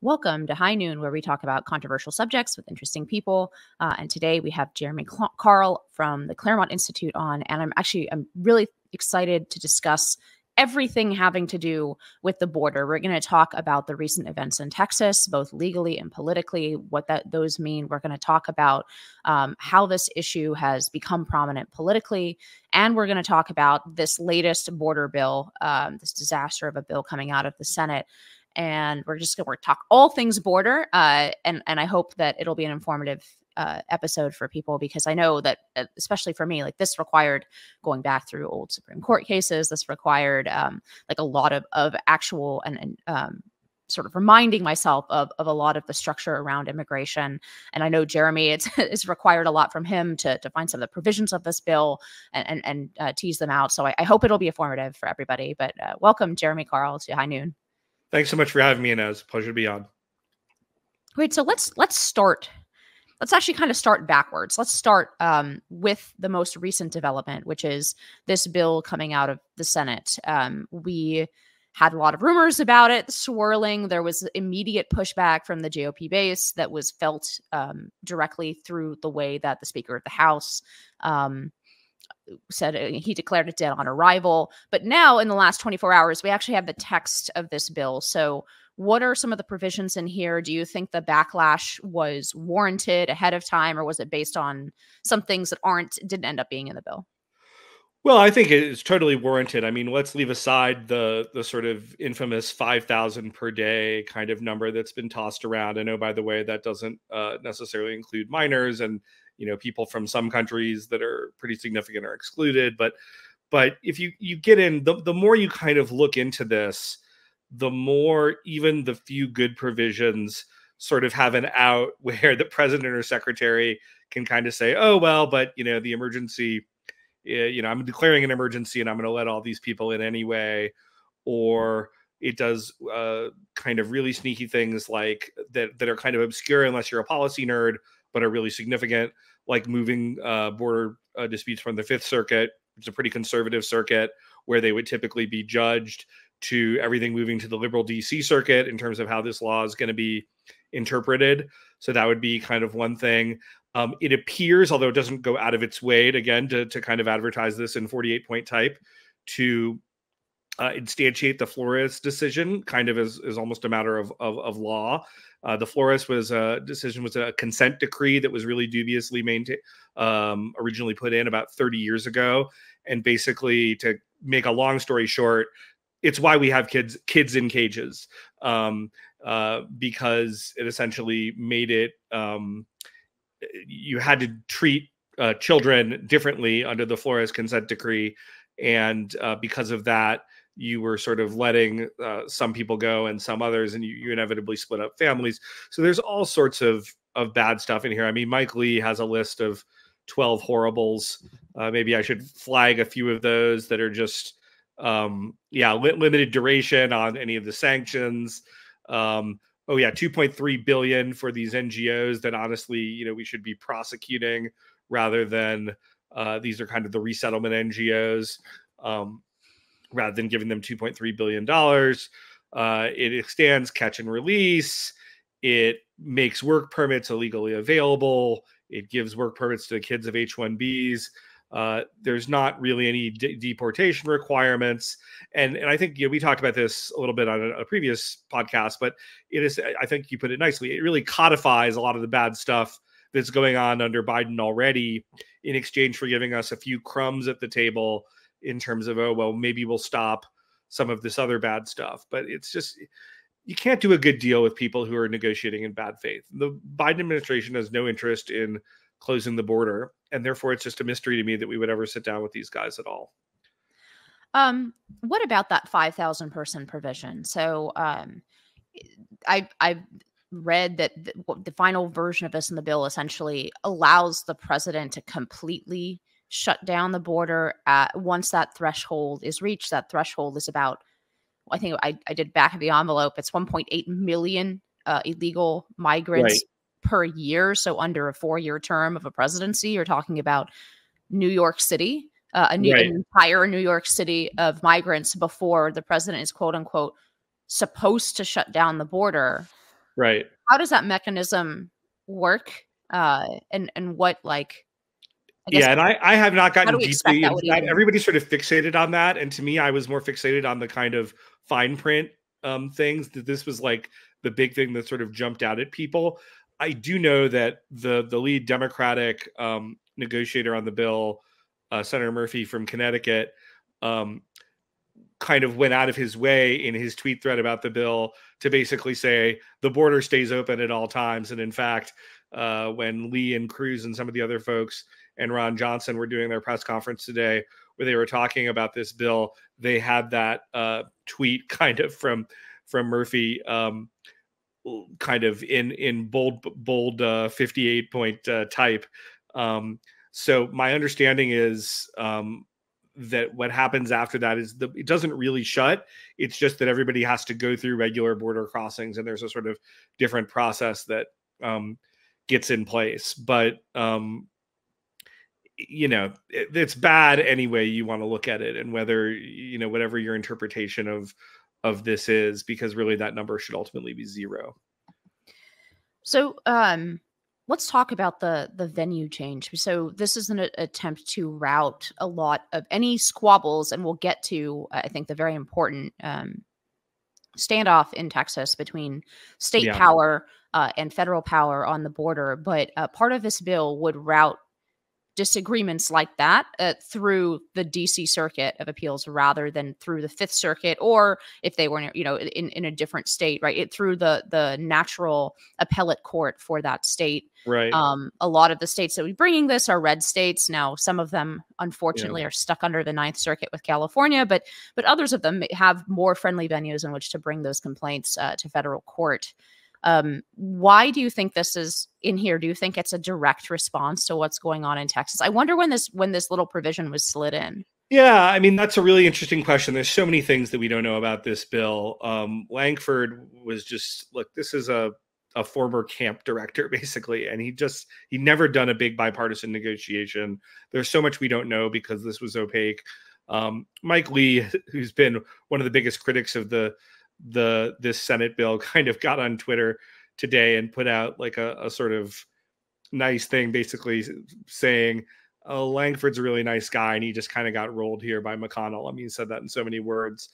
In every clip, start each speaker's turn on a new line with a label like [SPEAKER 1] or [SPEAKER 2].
[SPEAKER 1] Welcome to High Noon, where we talk about controversial subjects with interesting people. And today we have Jeremy Carl from the Claremont Institute on, and I'm really excited to discuss everything having to do with the border. We're going to talk about the recent events in Texas, both legally and politically, what those mean. We're going to talk about how this issue has become prominent politically, and we're going to talk about this latest border bill, this disaster of a bill coming out of the Senate. And we're just going to talk all things border, and I hope that it'll be an informative episode for people, because I know that, especially for me, like this required going back through old Supreme Court cases. This required like a lot of actual and sort of reminding myself of a lot of the structure around immigration. And I know Jeremy, it's required a lot from him to find some of the provisions of this bill and tease them out. So I hope it'll be informative for everybody. But welcome, Jeremy Carl, to High Noon.
[SPEAKER 2] Thanks so much for having me, and it's a pleasure to be on.
[SPEAKER 1] Great. So let's start. Let's actually kind of start backwards. Let's start with the most recent development, which is this bill coming out of the Senate. We had a lot of rumors about it swirling. There was immediate pushback from the GOP base that was felt directly through the way that the Speaker of the House said he declared it dead on arrival. But now, in the last 24 hours, we actually have the text of this bill. So what are some of the provisions in here? Do you think the backlash was warranted ahead of time, or was it based on some things that didn't end up being in the bill?
[SPEAKER 2] Well, I think it's totally warranted. I mean, let's leave aside the sort of infamous 5,000 per day kind of number that's been tossed around. I know, by the way, that doesn't necessarily include minors, and people from some countries that are pretty significant are excluded. But if you get in, the more you kind of look into this, the more even the few good provisions sort of have an out where the president or secretary can kind of say, oh, well, but, the emergency, I'm declaring an emergency and I'm going to let all these people in anyway. Or it does kind of really sneaky things like that are kind of obscure unless you're a policy nerd, but are really significant, like moving border disputes from the Fifth Circuit, which is a pretty conservative circuit, where they would typically be judged, to everything moving to the liberal DC circuit in terms of how this law is going to be interpreted. So that would be kind of one thing. It appears, although it doesn't go out of its way, to kind of advertise this in 48-point type, to instantiate the Flores decision kind of as almost a matter of law. The Flores decision was a consent decree that was really dubiously originally put in about 30 years ago. And basically, to make a long story short, it's why we have kids in cages, because it essentially made it you had to treat children differently under the Flores consent decree, and because of that, you were sort of letting some people go and some others, and you inevitably split up families. So there's all sorts of bad stuff in here. I mean, Mike Lee has a list of 12 horribles. Maybe I should flag a few of those that are just limited duration on any of the sanctions. 2.3 billion for these NGOs that honestly, we should be prosecuting rather than these are kind of the resettlement NGOs, rather than giving them $2.3 billion. It extends catch and release. It makes work permits illegally available. It gives work permits to the kids of H-1Bs. There's not really any deportation requirements. And I think we talked about this a little bit on a previous podcast, but it is, I think you put it nicely, it really codifies a lot of the bad stuff that's going on under Biden already, in exchange for giving us a few crumbs at the table in terms of, oh, well, maybe we'll stop some of this other bad stuff. But it's just, you can't do a good deal with people who are negotiating in bad faith. The Biden administration has no interest in closing the border, and therefore it's just a mystery to me that we would ever sit down with these guys at all.
[SPEAKER 1] What about that 5,000 person provision? So I read that the final version of this in the bill essentially allows the president to completely shut down the border once that threshold is reached. That threshold is about, I think I did back of the envelope, it's 1.8 million illegal migrants per year. So under a 4-year term of a presidency, you're talking about New York City, an entire New York City of migrants before the president is, quote unquote, supposed to shut down the border.
[SPEAKER 2] Right.
[SPEAKER 1] How does that mechanism work? And what, like, I guess,
[SPEAKER 2] Yeah, and I have not
[SPEAKER 1] how do
[SPEAKER 2] gotten
[SPEAKER 1] we expect
[SPEAKER 2] deeply
[SPEAKER 1] that
[SPEAKER 2] into
[SPEAKER 1] would
[SPEAKER 2] that.
[SPEAKER 1] even?
[SPEAKER 2] Everybody's sort of fixated on that, and to me, I was more fixated on the kind of fine print things. That this was like the big thing that sort of jumped out at people. I do know that the lead Democratic negotiator on the bill, Senator Murphy from Connecticut, um, kind of went out of his way in his tweet thread about the bill to basically say the border stays open at all times. And in fact, when Lee and Cruz and some of the other folks and Ron Johnson were doing their press conference today, where they were talking about this bill, they had that tweet kind of from Murphy, kind of in bold 58 point type. So my understanding is that what happens after that is it doesn't really shut. It's just that everybody has to go through regular border crossings, and there's a sort of different process that gets in place. But it's bad any way you want to look at it, and whether whatever your interpretation of this is, because really that number should ultimately be zero.
[SPEAKER 1] So, let's talk about the venue change. So this is an attempt to route a lot of any squabbles, and we'll get to, I think, the very important standoff in Texas between state power and federal power on the border. But part of this bill would route disagreements like that through the DC Circuit of Appeals rather than through the Fifth Circuit, or if they were, in a different state, right? It through the natural appellate court for that state.
[SPEAKER 2] Right.
[SPEAKER 1] A lot of the states that we bringing this are red states. Now, some of them, unfortunately, are stuck under the Ninth Circuit with California, but others of them have more friendly venues in which to bring those complaints to federal court. Why do you think this is in here? Do you think it's a direct response to what's going on in Texas? I wonder when this little provision was slid in.
[SPEAKER 2] Yeah, I mean, that's a really interesting question. There's so many things that we don't know about this bill. Langford was just, look, this is a former camp director, basically, and he never done a big bipartisan negotiation. There's so much we don't know because this was opaque. Mike Lee, who's been one of the biggest critics of this Senate bill, kind of got on Twitter today and put out like a sort of nice thing, basically saying, oh, Langford's a really nice guy, and he just kind of got rolled here by McConnell. I mean, he said that in so many words.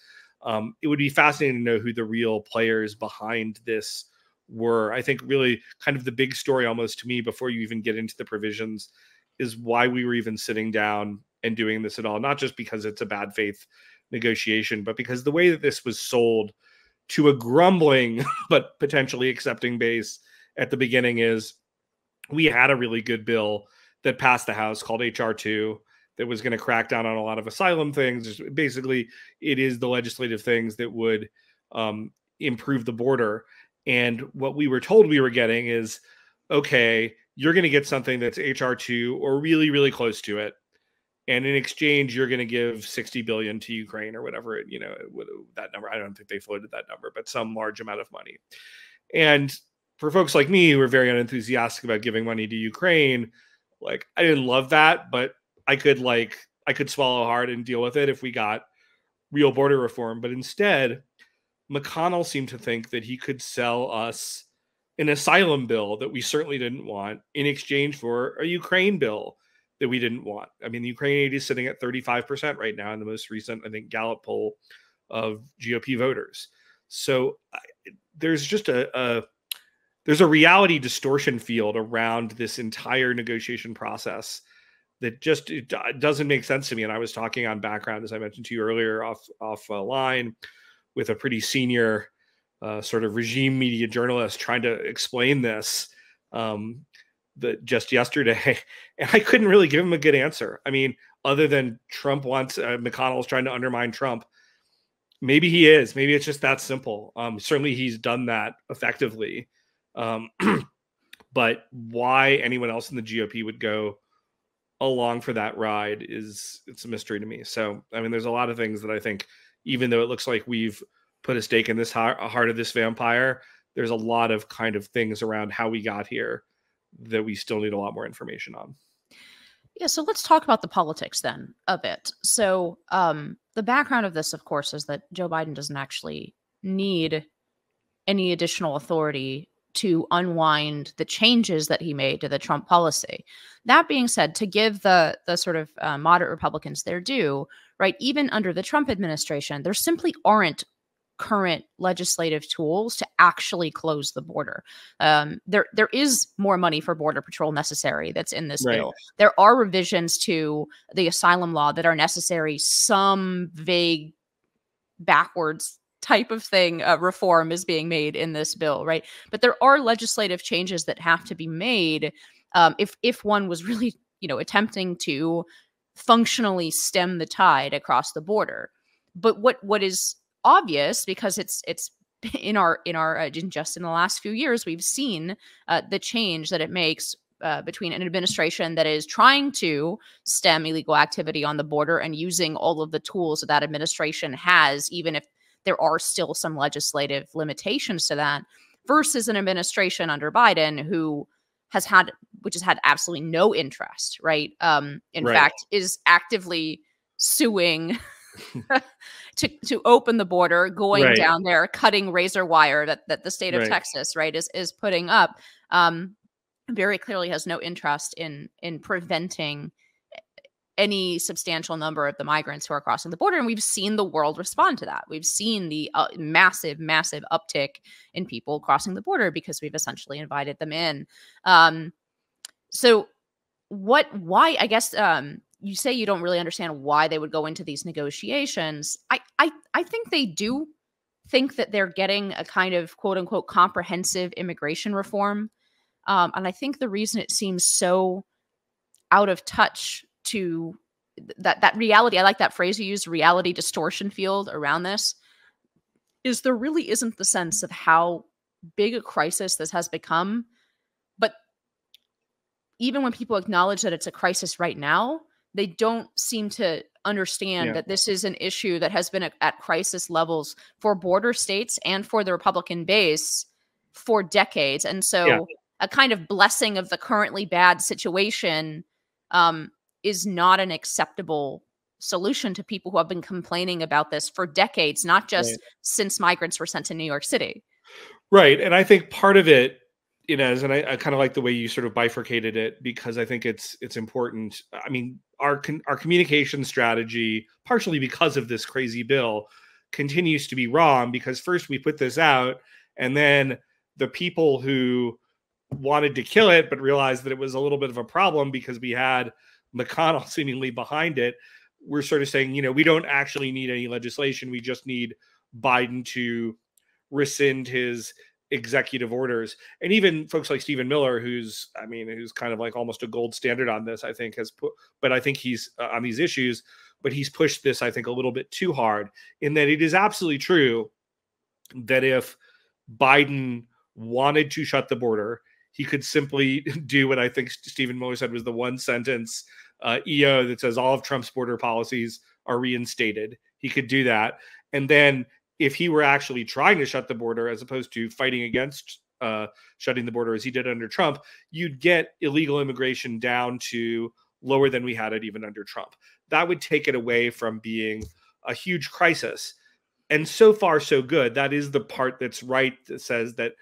[SPEAKER 2] It would be fascinating to know who the real players behind this were. I think really kind of the big story almost to me before you even get into the provisions is why we were even sitting down and doing this at all. Not just because it's a bad faith negotiation, but because the way that this was sold to a grumbling but potentially accepting base at the beginning is we had a really good bill that passed the House called HR 2 that was going to crack down on a lot of asylum things. Basically, it is the legislative things that would improve the border. And what we were told we were getting is, okay, you're going to get something that's HR 2 or really, really close to it. And in exchange, you're going to give 60 billion to Ukraine or whatever, that number. I don't think they floated that number, but some large amount of money. And for folks like me who are very unenthusiastic about giving money to Ukraine, like, I didn't love that, but I could swallow hard and deal with it if we got real border reform. But instead, McConnell seemed to think that he could sell us an asylum bill that we certainly didn't want in exchange for a Ukraine bill that we didn't want. I mean, the Ukraine aid is sitting at 35% right now in the most recent, I think, Gallup poll of GOP voters. So there's just there's a reality distortion field around this entire negotiation process that just it doesn't make sense to me. And I was talking on background, as I mentioned to you earlier, off line with a pretty senior sort of regime media journalist trying to explain this just yesterday, and I couldn't really give him a good answer. I mean, other than Trump wants McConnell's trying to undermine Trump. Maybe he is. Maybe it's just that simple. Certainly, he's done that effectively. But why anyone else in the GOP would go along for that ride it's a mystery to me. So, I mean, there's a lot of things that I think, even though it looks like we've put a stake in this heart of this vampire, there's a lot of kind of things around how we got here that we still need a lot more information on.
[SPEAKER 1] Yeah, so let's talk about the politics then a bit. So the background of this, of course, is that Joe Biden doesn't actually need any additional authority to unwind the changes that he made to the Trump policy. That being said, to give the sort of moderate Republicans their due, right? Even under the Trump administration, there simply aren't current legislative tools to actually close the border. There is more money for Border Patrol necessary that's in this bill. There are revisions to the asylum law that are necessary. Some vague, backwards type of thing, reform is being made in this bill, right? But there are legislative changes that have to be made if one was really, attempting to functionally stem the tide across the border. But what is obvious, because it's in just in the last few years, we've seen the change that it makes between an administration that is trying to stem illegal activity on the border and using all of the tools that administration has, even if there are still some legislative limitations to that, versus an administration under Biden which has had absolutely no interest, right? In fact, is actively suing to open the border, going down there, cutting razor wire that the state of Texas, right, is putting up. Very clearly has no interest in preventing any substantial number of the migrants who are crossing the border. And we've seen the world respond to that. We've seen the massive uptick in people crossing the border because we've essentially invited them in. So why, I guess, you say you don't really understand why they would go into these negotiations. I think they do think that they're getting a kind of quote unquote comprehensive immigration reform. And I think the reason it seems so out of touch to that reality, I like that phrase you used, reality distortion field around this, is there really isn't the sense of how big a crisis this has become. But even when people acknowledge that it's a crisis right now, they don't seem to understand that this is an issue that has been at crisis levels for border states and for the Republican base for decades. And so a kind of blessing of the currently bad situation is not an acceptable solution to people who have been complaining about this for decades, not just since migrants were sent to New York City.
[SPEAKER 2] Right. And I think part of it, and I kind of like the way you sort of bifurcated it, because I think it's important. I mean, our communication strategy, partially because of this crazy bill, continues to be wrong, because first we put this out, and then the people who wanted to kill it but realized that it was a little bit of a problem because we had McConnell seemingly behind it, we're sort of saying, we don't actually need any legislation. We just need Biden to rescind his executive orders. And even folks like Stephen Miller, who's kind of like almost a gold standard on this, I think but I think he's on these issues, but he's pushed this, I think, a little bit too hard, in that it is absolutely true that if Biden wanted to shut the border, he could simply do what I think Stephen Miller said was the one sentence EO that says all of Trump's border policies are reinstated. He could do that. And then if he were actually trying to shut the border, as opposed to fighting against shutting the border as he did under Trump, you'd get illegal immigration down to lower than we had it even under Trump. That would take it away from being a huge crisis. And so far, so good. That is the part that's right, that says that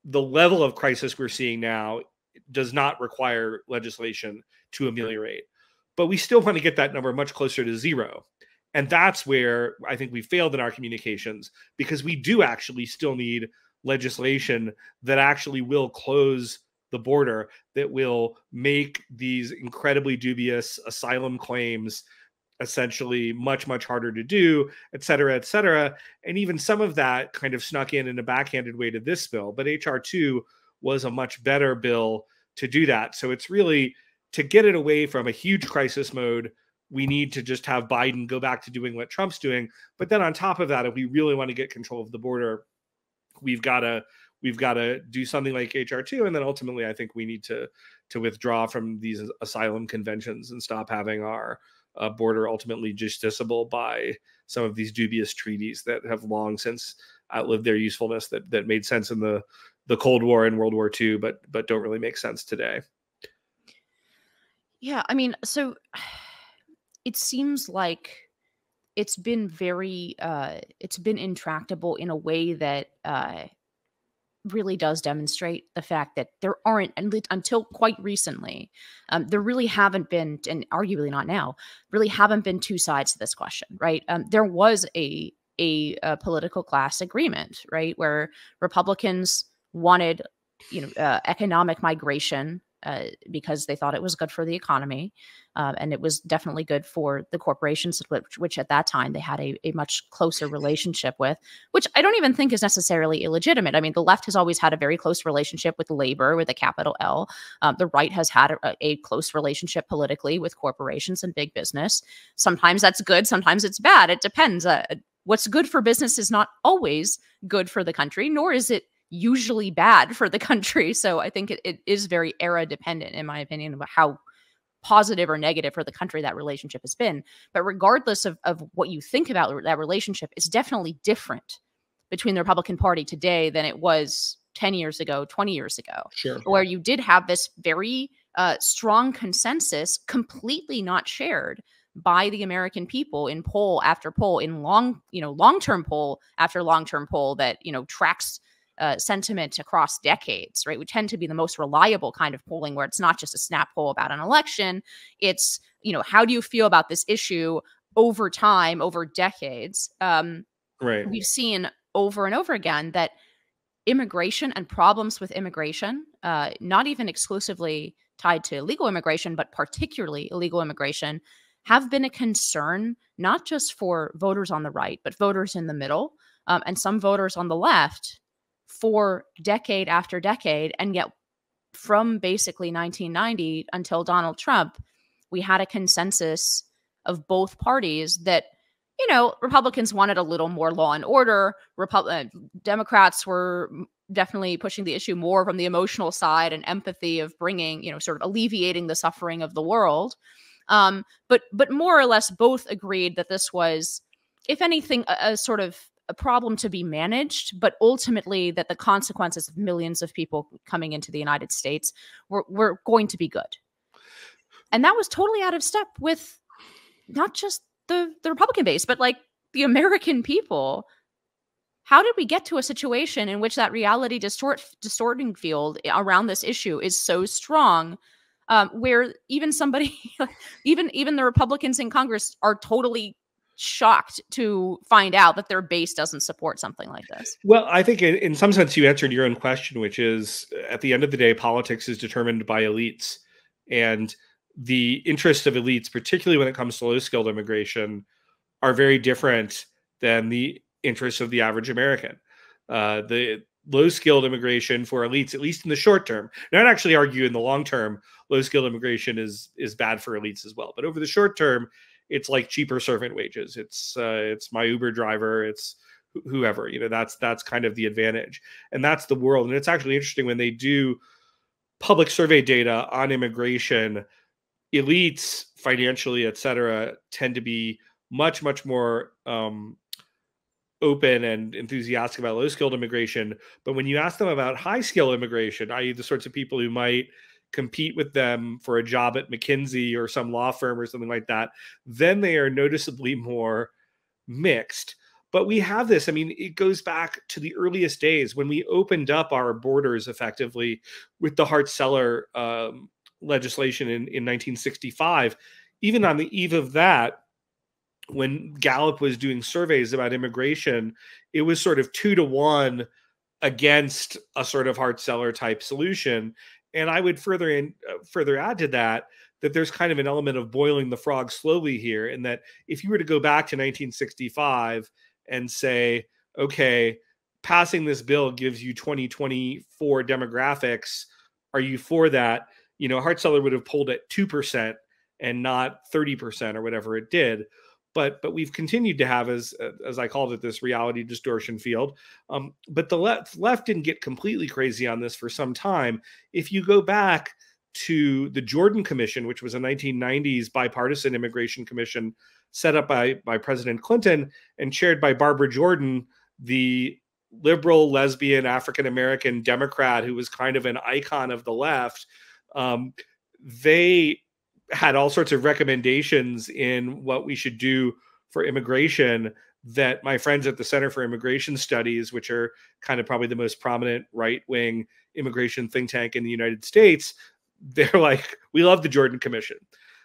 [SPEAKER 2] the level of crisis we're seeing now does not require legislation to ameliorate. But we still want to get that number much closer to zero. And that's where I think we failed in our communications, because we do actually still need legislation that actually will close the border, that will make these incredibly dubious asylum claims essentially much, much harder to do, et cetera, et cetera. And even some of that kind of snuck in a backhanded way to this bill. But HR 2 was a much better bill to do that. So it's really, to get it away from a huge crisis mode, we need to just have Biden go back to doing what Trump's doing. But then on top of that, if we really want to get control of the border, we've got to do something like HR 2. And then ultimately, I think we need to withdraw from these asylum conventions and stop having our border ultimately justiciable by some of these dubious treaties that have long since outlived their usefulness, that made sense in the Cold War and World War II, but don't really make sense today.
[SPEAKER 1] Yeah, I mean, so it seems like it's been very it's been intractable in a way that really does demonstrate the fact that there aren't, until quite recently, there really haven't been, and arguably not now, really haven't been two sides to this question, right? There was a political class agreement, right, where Republicans wanted, economic migration because they thought it was good for the economy. And it was definitely good for the corporations, which at that time they had a much closer relationship with, which I don't even think is necessarily illegitimate. I mean, the left has always had a very close relationship with labor, with a capital L. The right has had a close relationship politically with corporations and big business. Sometimes that's good, sometimes it's bad. It depends. What's good for business is not always good for the country, nor is it usually bad for the country. So I think it is very era dependent, in my opinion, about how positive or negative for the country that relationship has been. But regardless of what you think about that relationship, it's definitely different between the Republican Party today than it was 10 years ago, 20 years ago,
[SPEAKER 2] Sure.
[SPEAKER 1] where you did have this very strong consensus, completely not shared by the American people in poll after poll, in long-term poll after long-term poll that, tracks sentiment across decades, right? We tend to be the most reliable kind of polling, where it's not just a snap poll about an election. It's, how do you feel about this issue over time, over decades?
[SPEAKER 2] Right.
[SPEAKER 1] We've seen over and over again that immigration and problems with immigration, not even exclusively tied to illegal immigration, but particularly illegal immigration, have been a concern, not just for voters on the right, but voters in the middle, and some voters on the left, for decade after decade. And yet, from basically 1990 until Donald Trump, we had a consensus of both parties that, Republicans wanted a little more law and order. Democrats were definitely pushing the issue more from the emotional side and empathy of bringing, sort of alleviating the suffering of the world. But more or less both agreed that this was, if anything, a sort of a problem to be managed, but ultimately that the consequences of millions of people coming into the United States were going to be good. And that was totally out of step with not just the Republican base, but like the American people. How did we get to a situation in which that reality distorting field around this issue is so strong, where even somebody, even the Republicans in Congress are totally shocked to find out that their base doesn't support something like this?
[SPEAKER 2] Well, I think in some sense you answered your own question, which is, at the end of the day, politics is determined by elites, and the interests of elites, particularly when it comes to low-skilled immigration, are very different than the interests of the average American. The low-skilled immigration for elites, at least in the short term, and I'd actually argue in the long term, low-skilled immigration is bad for elites as well. But over the short term, it's like cheaper servant wages. It's my Uber driver. It's whoever, that's kind of the advantage. And that's the world. And it's actually interesting when they do public survey data on immigration, elites financially, et cetera, tend to be much, much more open and enthusiastic about low-skilled immigration. But when you ask them about high-skilled immigration, i.e. the sorts of people who might compete with them for a job at McKinsey or some law firm or something like that, then they are noticeably more mixed. But we have this, it goes back to the earliest days when we opened up our borders effectively with the Hart-Celler legislation in 1965. Even on the eve of that, when Gallup was doing surveys about immigration, it was sort of 2-to-1 against a sort of Hart-Celler type solution. And I would further add to that there's kind of an element of boiling the frog slowly here, in that if you were to go back to 1965 and say, okay, passing this bill gives you 2024 demographics, are you for that? Hart-Celler would have polled at 2% and not 30% or whatever it did. But we've continued to have, as I called it, this reality distortion field. But the left didn't get completely crazy on this for some time. If you go back to the Jordan Commission, which was a 1990s bipartisan immigration commission set up by President Clinton and chaired by Barbara Jordan, the liberal, lesbian, African-American Democrat who was kind of an icon of the left, they had all sorts of recommendations in what we should do for immigration that my friends at the Center for Immigration Studies, which are kind of probably the most prominent right-wing immigration think tank in the United States, they're like, we love the Jordan Commission.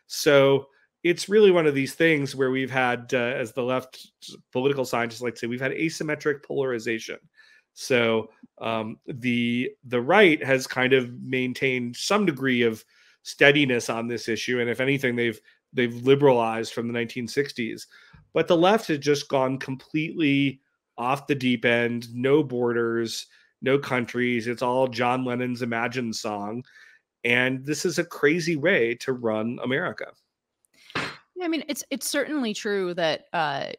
[SPEAKER 2] So it's really one of these things where we've had, as the left political scientists like to say, we've had asymmetric polarization. So the right has kind of maintained some degree of steadiness on this issue, and if anything, they've liberalized from the 1960s. But the left has just gone completely off the deep end. No borders, no countries. It's all John Lennon's Imagine song, and this is a crazy way to run America.
[SPEAKER 1] Yeah, I mean, it's certainly true that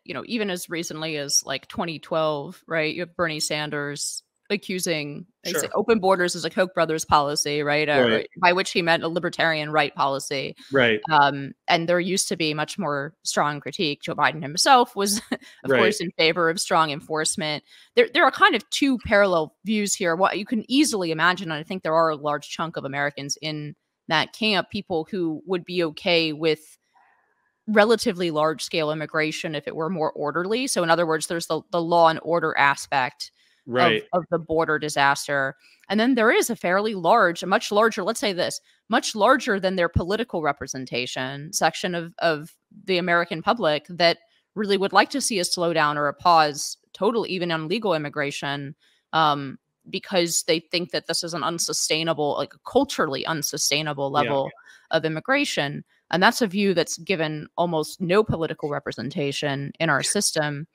[SPEAKER 1] even as recently as like 2012, right? You have Bernie Sanders accusing
[SPEAKER 2] Sure.
[SPEAKER 1] open borders as a Koch brothers policy, right?
[SPEAKER 2] Right.
[SPEAKER 1] By which he meant a libertarian right policy.
[SPEAKER 2] Right.
[SPEAKER 1] And there used to be much more strong critique. Joe Biden himself was, of course, in favor of strong enforcement. There are kind of two parallel views here. What you can easily imagine, and I think there are a large chunk of Americans in that camp, people who would be okay with relatively large scale immigration if it were more orderly. So in other words, there's the law and order aspect of the border disaster. And then there is a fairly large, a much larger, let's say this, much larger than their political representation section of the American public that really would like to see a slowdown or a pause total, even on legal immigration, because they think that this is an unsustainable, like a culturally unsustainable level of immigration. And that's a view that's given almost no political representation in our system.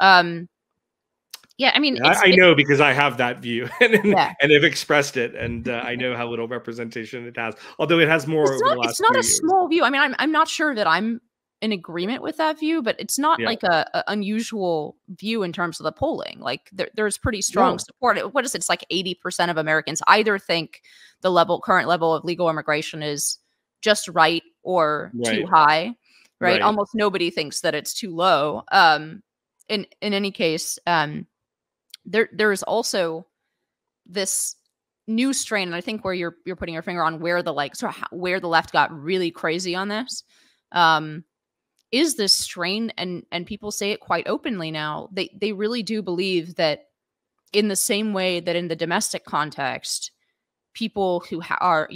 [SPEAKER 1] I mean,
[SPEAKER 2] I know because I have that view and have expressed it, and I know how little representation it has. Although it has more.
[SPEAKER 1] It's not a small view. I mean, I'm not sure that I'm in agreement with that view, but it's not like a unusual view in terms of the polling. Like there's pretty strong support. What is it? It's like 80% of Americans either think the current level of legal immigration is just right or too high, right? Almost nobody thinks that it's too low. In any case, there is also this new strain, and I think where you're putting your finger on where the where the left got really crazy on this, is this strain, and people say it quite openly now. They really do believe that in the same way that in the domestic context, people who are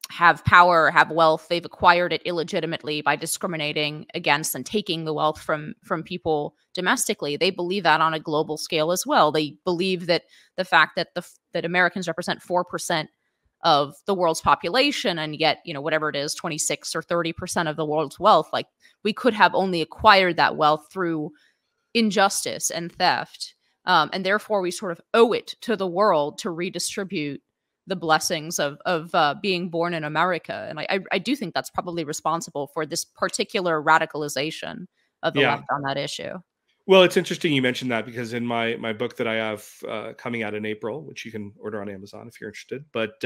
[SPEAKER 1] have power, have wealth, they've acquired it illegitimately by discriminating against and taking the wealth from people domestically. They believe that on a global scale as well. They believe that the fact that that Americans represent 4% of the world's population, and yet, whatever it is, 26 or 30% of the world's wealth, like we could have only acquired that wealth through injustice and theft. And therefore we sort of owe it to the world to redistribute the blessings of being born in America. And I do think that's probably responsible for this particular radicalization of the left on that issue.
[SPEAKER 2] Well, it's interesting you mentioned that, because in my book that I have coming out in April, which you can order on Amazon if you're interested, but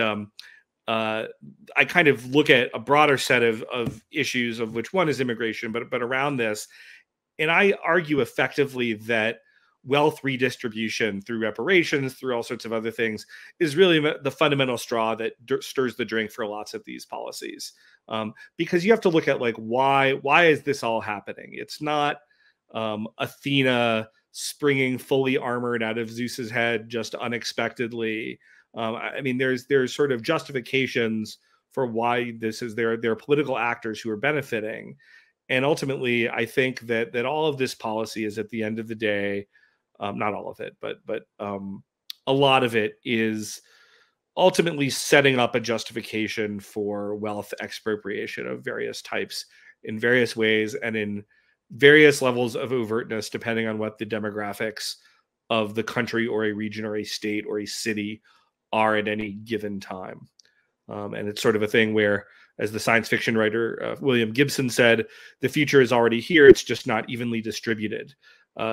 [SPEAKER 2] I kind of look at a broader set of issues, of which one is immigration, but around this. And I argue effectively that wealth redistribution through reparations, through all sorts of other things, is really the fundamental straw that stirs the drink for lots of these policies. Because you have to look at why is this all happening? It's not Athena springing fully armored out of Zeus's head just unexpectedly. I mean, there's sort of justifications for why this is there. There are political actors who are benefiting. And ultimately, I think that all of this policy is, at the end of the day, not all of it, but a lot of it is ultimately setting up a justification for wealth expropriation of various types in various ways and in various levels of overtness, depending on what the demographics of the country or a region or a state or a city are at any given time. And it's sort of a thing where, as the science fiction writer William Gibson said, the future is already here. It's just not evenly distributed.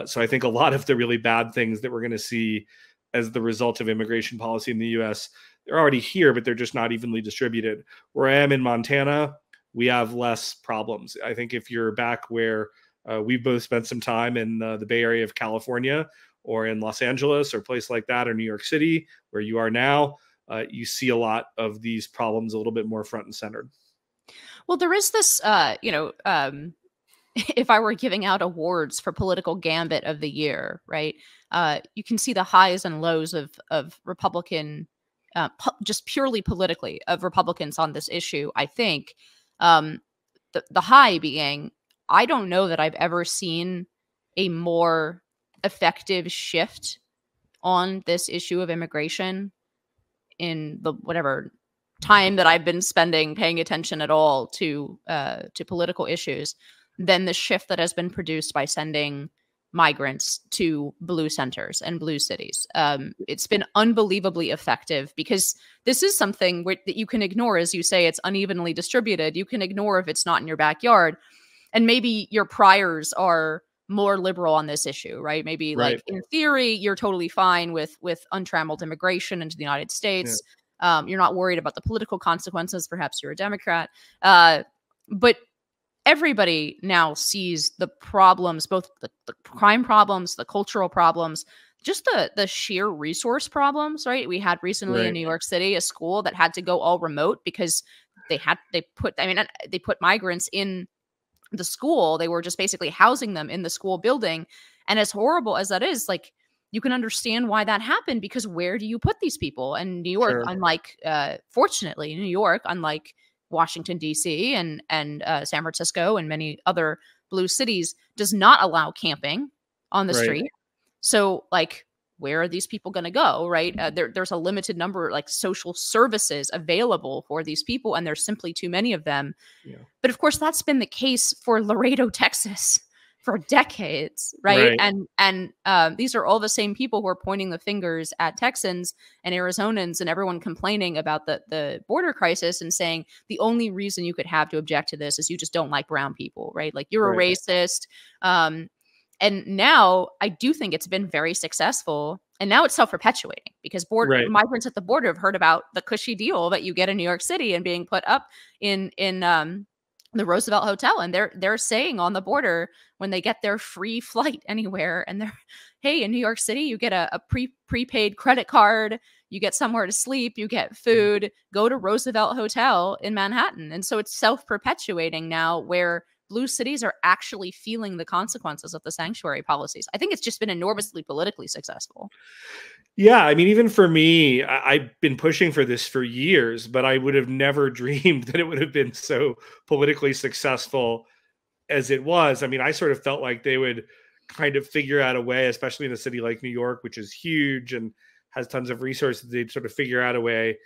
[SPEAKER 2] So I think a lot of the really bad things that we're going to see as the result of immigration policy in the U.S., they're already here, but they're just not evenly distributed. Where I am in Montana, we have less problems. I think if you're back where we've both spent some time in the Bay Area of California, or in Los Angeles or a place like that, or New York City, where you are now, you see a lot of these problems a little bit more front and centered.
[SPEAKER 1] Well, there is this, if I were giving out awards for political gambit of the year, right? You can see the highs and lows of Republican, just purely politically, of Republicans on this issue. I think the high being, I don't know that I've ever seen a more effective shift on this issue of immigration in the whatever time that I've been spending paying attention at all to political issues than the shift that has been produced by sending migrants to blue centers and blue cities. It's been unbelievably effective because this is something that you can ignore. As you say, it's unevenly distributed. You can ignore if it's not in your backyard. And maybe your priors are more liberal on this issue, right? Maybe like in theory, you're totally fine with untrammeled immigration into the United States. Yeah. You're not worried about the political consequences. Perhaps you're a Democrat. But everybody now sees the problems, both the crime problems, the cultural problems, just the sheer resource problems, right? We had recently in New York City a school that had to go all remote because they put migrants in the school. They were just basically housing them in the school building. And as horrible as that is, like, you can understand why that happened, because where do you put these people? And New York, unlike, fortunately, New York, unlike Washington, D.C. and San Francisco and many other blue cities, does not allow camping on the street. So, like, where are these people going to go, right? There's a limited number, like, social services available for these people, and there's simply too many of them. Yeah. But of course, that's been the case for Laredo, Texas, for decades, right? And these are all the same people who are pointing the fingers at Texans and Arizonans and everyone complaining about the border crisis and saying the only reason you could have to object to this is you just don't like brown people, right? Like, you're a racist. And now I do think it's been very successful. And now it's self-perpetuating because migrants at the border have heard about the cushy deal that you get in New York City and being put up in the Roosevelt Hotel. And they're saying on the border, when they get their free flight anywhere, and they're, hey, in New York City, you get a prepaid credit card, you get somewhere to sleep, you get food, go to Roosevelt Hotel in Manhattan. And so it's self-perpetuating now, where blue cities are actually feeling the consequences of the sanctuary policies. I think it's just been enormously politically successful.
[SPEAKER 2] Yeah, I mean, even for me, I've been pushing for this for years, but I would have never dreamed that it would have been so politically successful as it was. I mean, I sort of felt like they would kind of figure out a way, especially in a city like New York, which is huge and has tons of resources, they'd sort of figure out a way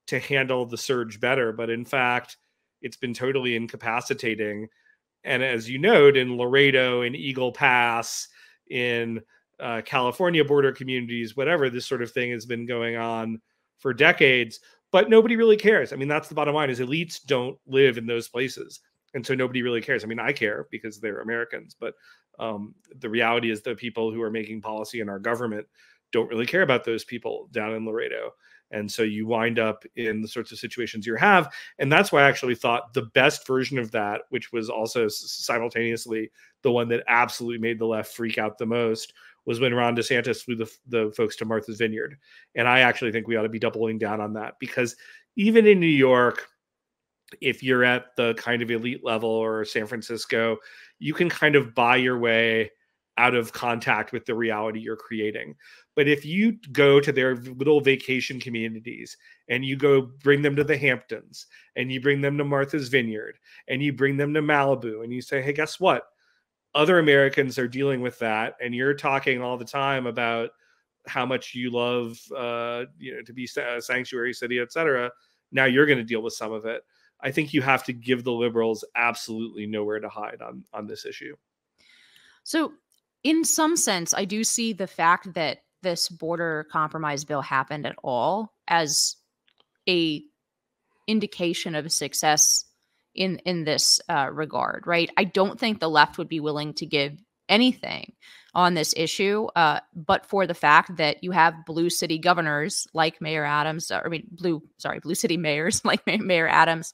[SPEAKER 2] to handle the surge better. But in fact, it's been totally incapacitating. And as you note, in Laredo, in Eagle Pass, in California border communities, whatever, this sort of thing has been going on for decades, but nobody really cares. I mean, that's the bottom line, is elites don't live in those places. And so nobody really cares. I mean, I care because they're Americans, but the reality is the people who are making policy in our government don't really care about those people down in Laredo. And so you wind up in the sorts of situations you have. And that's why I actually thought the best version of that, which was also simultaneously the one that absolutely made the left freak out the most, was when Ron DeSantis flew the folks to Martha's Vineyard. And I actually think we ought to be doubling down on that, because even in New York, if you're at the kind of elite level, or San Francisco, you can kind of buy your way out of contact with the reality you're creating. But if you go to their little vacation communities and you go bring them to the Hamptons, and you bring them to Martha's Vineyard, and you bring them to Malibu, and you say, hey, guess what? Other Americans are dealing with that. And you're talking all the time about how much you love, to be a sanctuary city, et cetera. Now you're going to deal with some of it. I think you have to give the liberals absolutely nowhere to hide on this issue.
[SPEAKER 1] So in some sense, I do see the fact that this border compromise bill happened at all as a indication of success in this regard, right? I don't think the left would be willing to give anything on this issue, but for the fact that you have blue city governors like Mayor Adams, blue city mayors like Mayor Adams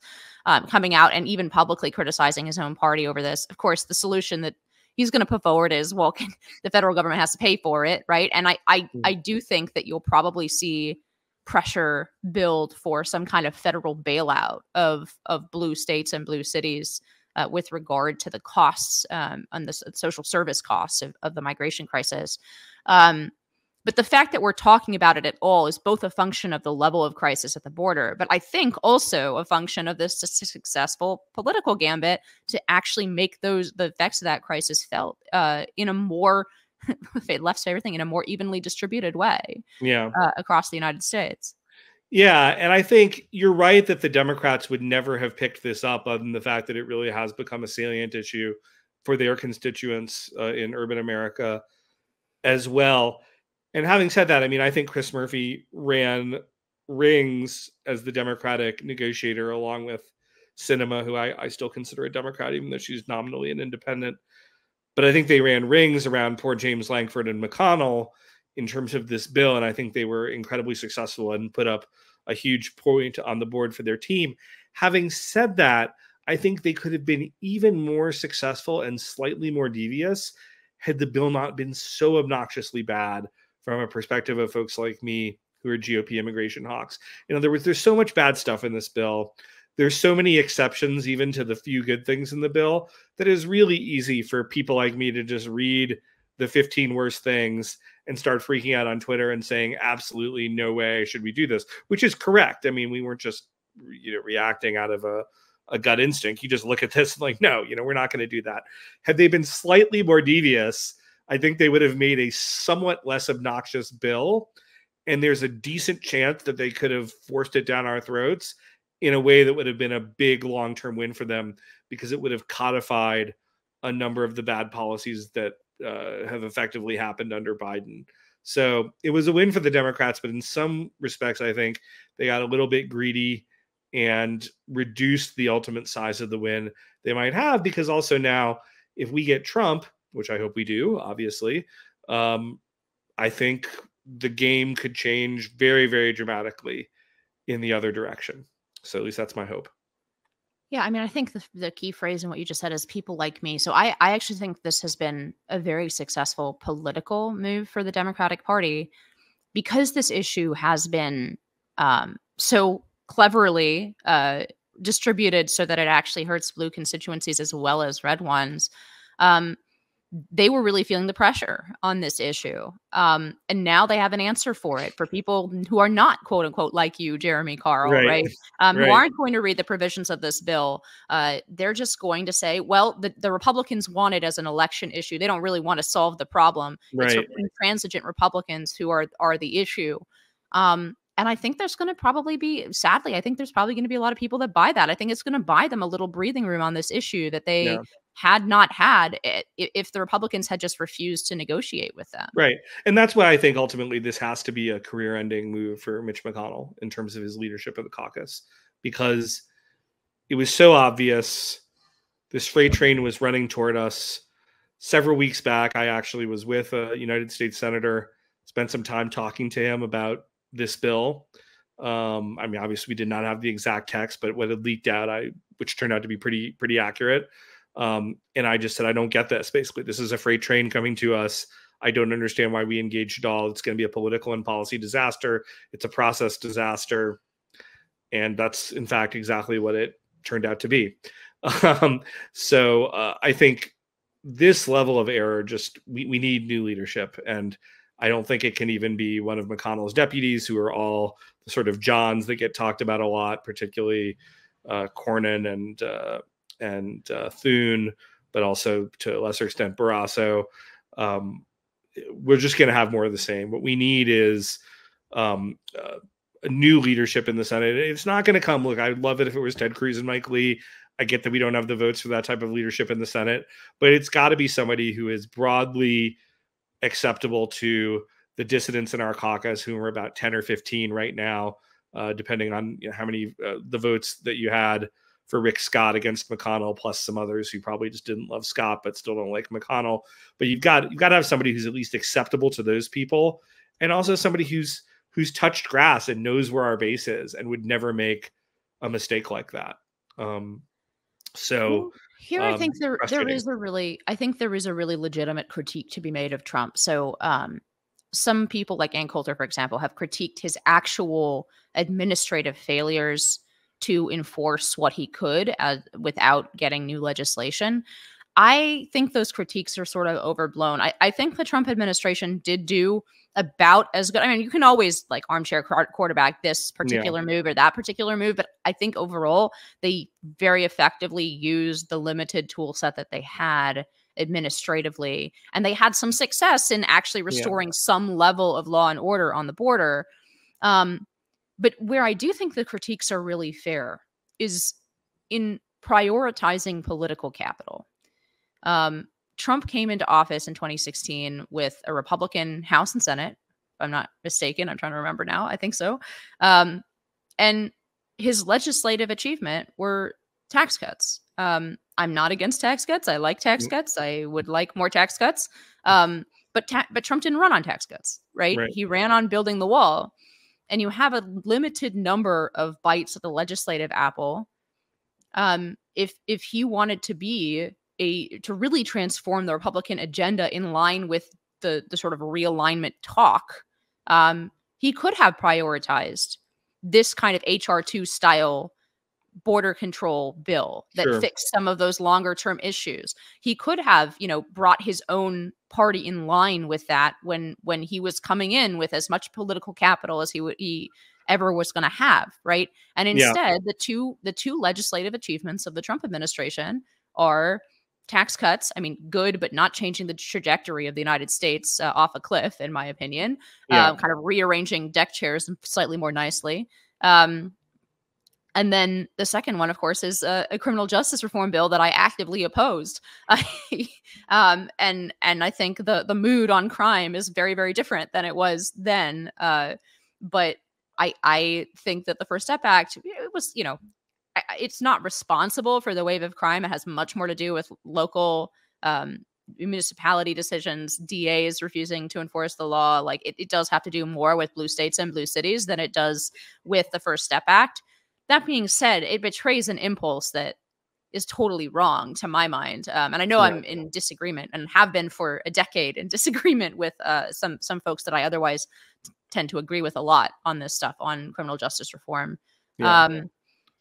[SPEAKER 1] coming out and even publicly criticizing his own party over this. Of course, the solution that he's going to put forward is, well, the federal government has to pay for it, right? And I do think that you'll probably see pressure build for some kind of federal bailout of blue states and blue cities with regard to the costs and the social service costs of the migration crisis. But the fact that we're talking about it at all is both a function of the level of crisis at the border, but I think also a function of this successful political gambit to actually make the effects of that crisis felt in a more, if it left everything, in a more evenly distributed way across the United States.
[SPEAKER 2] Yeah, and I think you're right that the Democrats would never have picked this up other than the fact that it really has become a salient issue for their constituents in urban America as well. And having said that, I mean, I think Chris Murphy ran rings as the Democratic negotiator along with Sinema, who I still consider a Democrat, even though she's nominally an independent. But I think they ran rings around poor James Lankford and McConnell in terms of this bill. And I think they were incredibly successful and put up a huge point on the board for their team. Having said that, I think they could have been even more successful and slightly more devious had the bill not been so obnoxiously bad from a perspective of folks like me who are GOP immigration hawks. In other words, there's so much bad stuff in this bill. There's so many exceptions even to the few good things in the bill that is really easy for people like me to just read the 15 worst things and start freaking out on Twitter and saying, absolutely no way should we do this, which is correct. I mean, we weren't just reacting out of a gut instinct. You just look at this and like, no, we're not going to do that. Had they been slightly more devious, I think they would have made a somewhat less obnoxious bill. And there's a decent chance that they could have forced it down our throats in a way that would have been a big long-term win for them, because it would have codified a number of the bad policies that have effectively happened under Biden. So it was a win for the Democrats, but in some respects, I think they got a little bit greedy and reduced the ultimate size of the win they might have, because also now, if we get Trump, which I hope we do, obviously, I think the game could change very, very dramatically in the other direction. So at least that's my hope.
[SPEAKER 1] Yeah, I mean, I think the key phrase in what you just said is people like me. So I actually think this has been a very successful political move for the Democratic Party, because this issue has been so cleverly distributed so that it actually hurts blue constituencies as well as red ones. They were really feeling the pressure on this issue. And now they have an answer for it for people who are not, quote unquote, like you, Jeremy Carl, right? Who aren't going to read the provisions of this bill. They're just going to say, well, the Republicans want it as an election issue. They don't really want to solve the problem. It's intransigent Republicans who are the issue. And I think there's going to probably be, sadly, I think there's probably going to be a lot of people that buy that. I think it's going to buy them a little breathing room on this issue that they had not had if the Republicans had just refused to negotiate with them.
[SPEAKER 2] Right. And that's why I think ultimately this has to be a career-ending move for Mitch McConnell in terms of his leadership of the caucus, because it was so obvious this freight train was running toward us. Several weeks back, I actually was with a United States senator, spent some time talking to him about this bill. I mean, obviously we did not have the exact text, but what had leaked out, which turned out to be pretty accurate. And I just said, I don't get this. Basically, this is a freight train coming to us. I don't understand why we engaged at all. It's going to be a political and policy disaster. It's a process disaster. And that's, in fact, exactly what it turned out to be. So I think this level of error, just we need new leadership. And I don't think it can even be one of McConnell's deputies, who are all the sort of Johns that get talked about a lot, particularly Cornyn and Thune, but also to a lesser extent Barrasso. We're just going to have more of the same. What we need is a new leadership in the Senate. It's not going to come. Look, I'd love it if it was Ted Cruz and Mike Lee. I get that we don't have the votes for that type of leadership in the Senate, but it's got to be somebody who is broadly acceptable to the dissidents in our caucus, who are about 10 or 15 right now, depending on how many the votes that you had for Rick Scott against McConnell, plus some others who probably just didn't love Scott but still don't like McConnell. But you've got to have somebody who's at least acceptable to those people, and also somebody who's touched grass and knows where our base is and would never make a mistake like that. So
[SPEAKER 1] here, I think there is a really legitimate critique to be made of Trump. So some people like Ann Coulter, for example, have critiqued his actual administrative failures to enforce what he could without getting new legislation. I think those critiques are sort of overblown. I think the Trump administration did do about as good. I mean, you can always like armchair quarterback this particular move or that particular move, but I think overall they very effectively used the limited tool set that they had administratively, and they had some success in actually restoring some level of law and order on the border. But where I do think the critiques are really fair is in prioritizing political capital. Trump came into office in 2016 with a Republican House and Senate, if I'm not mistaken. I'm trying to remember now. I think so. And his legislative achievement were tax cuts. I'm not against tax cuts. I like tax cuts. I would like more tax cuts. But Trump didn't run on tax cuts, right? He ran on building the wall. And you have a limited number of bites at the legislative apple. If he wanted to be to really transform the Republican agenda in line with the sort of realignment talk, he could have prioritized this kind of HR2 style border control bill that fixed some of those longer term issues. He could have, brought his own party in line with that when he was coming in with as much political capital as he ever was going to have, right? And instead, the two legislative achievements of the Trump administration are tax cuts. I mean, good, but not changing the trajectory of the United States off a cliff, in my opinion. Kind of rearranging deck chairs slightly more nicely. And then the second one, of course, is a criminal justice reform bill that I actively opposed. And I think the mood on crime is very, very different than it was then. But I think that the First Step Act, it was, it's not responsible for the wave of crime. It has much more to do with local municipality decisions, DAs refusing to enforce the law. Like it does have to do more with blue states and blue cities than it does with the First Step Act. That being said, it betrays an impulse that is totally wrong to my mind. And I know I'm in disagreement and have been for a decade in disagreement with some folks that I otherwise tend to agree with a lot on this stuff, on criminal justice reform.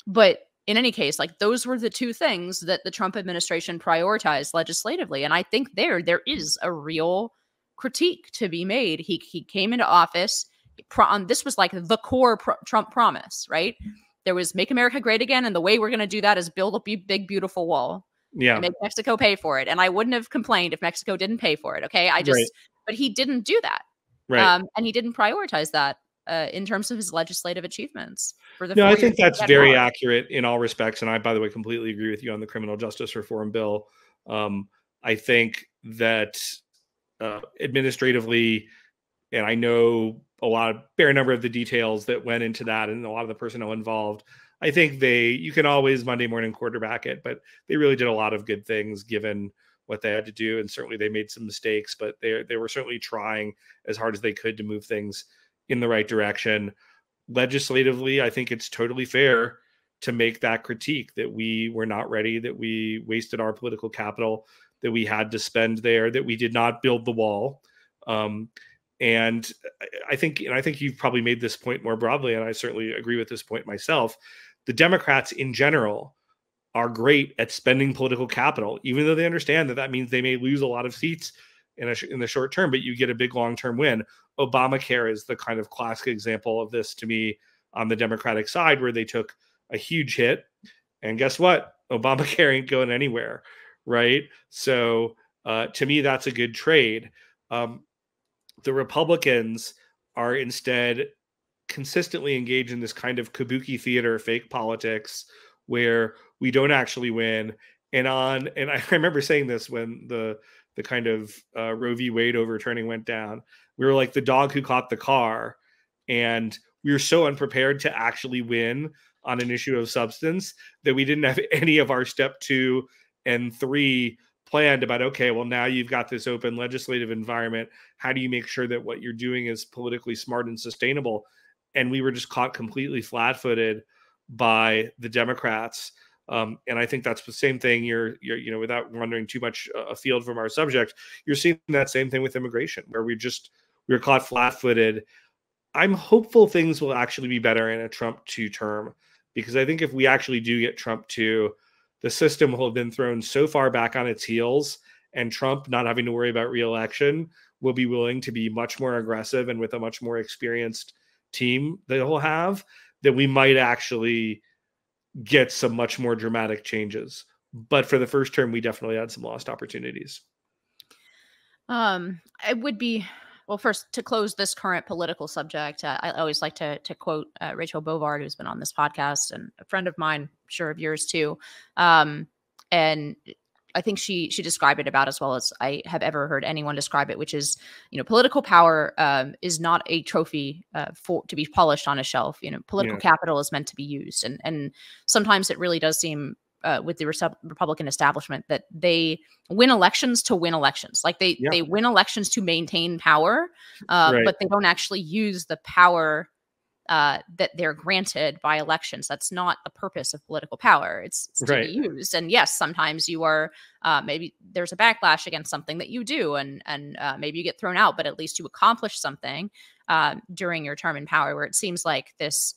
[SPEAKER 1] But in any case, like those were the two things that the Trump administration prioritized legislatively. And I think there is a real critique to be made. He came into office. This was like the core Trump promise, right? There was Make America Great Again. And the way we're going to do that is build a big, beautiful wall. And make Mexico pay for it. And I wouldn't have complained if Mexico didn't pay for it. Okay. But he didn't do that. And he didn't prioritize that in terms of his legislative achievements.
[SPEAKER 2] I think that's very accurate in all respects. And I, by the way, completely agree with you on the criminal justice reform bill. I think that administratively, and I know fair number of the details that went into that and a lot of the personnel involved, I think you can always Monday morning quarterback it, but they really did a lot of good things given what they had to do. And certainly they made some mistakes, but they were certainly trying as hard as they could to move things in the right direction. Legislatively, I think it's totally fair to make that critique that we were not ready, that we wasted our political capital, that we had to spend there, that we did not build the wall. And I think you've probably made this point more broadly, and I certainly agree with this point myself. The Democrats in general are great at spending political capital, even though they understand that means they may lose a lot of seats in the short term, but you get a big long-term win. Obamacare is the kind of classic example of this to me on the Democratic side, where they took a huge hit, and guess what? Obamacare ain't going anywhere, right? So to me, that's a good trade. The Republicans are instead consistently engaged in this kind of kabuki theater, fake politics, where we don't actually win. And I remember saying this when the kind of Roe v. Wade overturning went down. We were like the dog who caught the car, and we were so unprepared to actually win on an issue of substance that we didn't have any of our step 2 and 3 planned about, okay, well, now you've got this open legislative environment. How do you make sure that what you're doing is politically smart and sustainable? And we were just caught completely flat-footed by the Democrats. And I think that's the same thing. You're without wandering too much afield from our subject, you're seeing that same thing with immigration, where we're caught flat-footed. I'm hopeful things will actually be better in a Trump 2 term, because I think if we actually do get Trump too, the system will have been thrown so far back on its heels, and Trump, not having to worry about re-election, will be willing to be much more aggressive and with a much more experienced team that he'll have, that we might actually get some much more dramatic changes. But for the first term, we definitely had some lost opportunities.
[SPEAKER 1] It would be, well, first, to close this current political subject, I always like to quote Rachel Bovard, who's been on this podcast and a friend of mine, sure of yours too. And I think she described it about as well as I have ever heard anyone describe it, which is, political power is not a trophy to be polished on a shelf. Political capital is meant to be used, and sometimes it really does seem with the Republican establishment that they win elections to win elections. Like they win elections to maintain power, but they don't actually use the power that they're granted by elections. That's not the purpose of political power. It's to be used. And yes, sometimes you are, maybe there's a backlash against something that you do, and maybe you get thrown out, but at least you accomplish something during your term in power, where it seems like this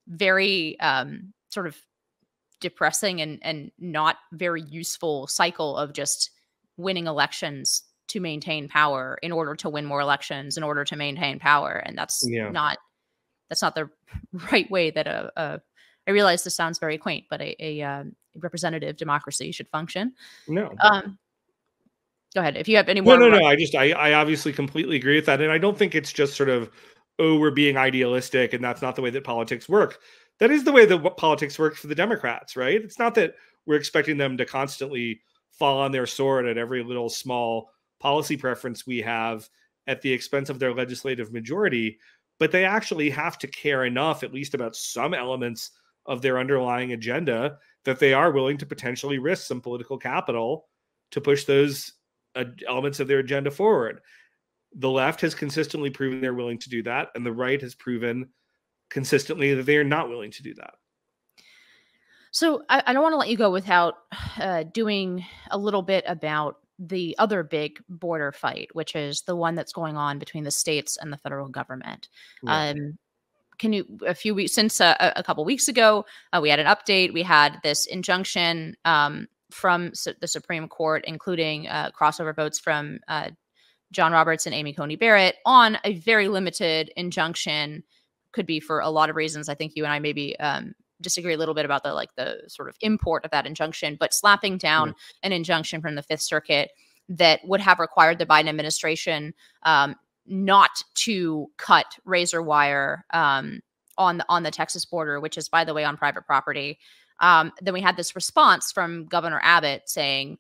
[SPEAKER 1] very sort of depressing and not very useful cycle of just winning elections to maintain power in order to win more elections in order to maintain power. And that's not the right way that I realize this sounds very quaint, but a representative democracy should function.
[SPEAKER 2] No.
[SPEAKER 1] Go ahead. If you have any more.
[SPEAKER 2] No. I obviously completely agree with that. And I don't think it's just sort of, oh, we're being idealistic and that's not the way that politics work. That is the way that politics works for the Democrats, right? It's not that we're expecting them to constantly fall on their sword at every little small policy preference we have at the expense of their legislative majority, but they actually have to care enough, at least about some elements of their underlying agenda, that they are willing to potentially risk some political capital to push those elements of their agenda forward. The left has consistently proven they're willing to do that, and the right has proven consistently that they are not willing to do that.
[SPEAKER 1] So I don't want to let you go without doing a little bit about the other big border fight, which is the one that's going on between the states and the federal government. Right. Can you, a few weeks since a couple weeks ago, we had an update. We had this injunction from the Supreme Court, including crossover votes from John Roberts and Amy Coney Barrett on a very limited injunction. Could be for a lot of reasons. I think you and I maybe disagree a little bit about the sort of import of that injunction, but slapping down an injunction from the Fifth Circuit that would have required the Biden administration not to cut razor wire on the Texas border, which is, by the way, on private property. Then we had this response from Governor Abbott saying,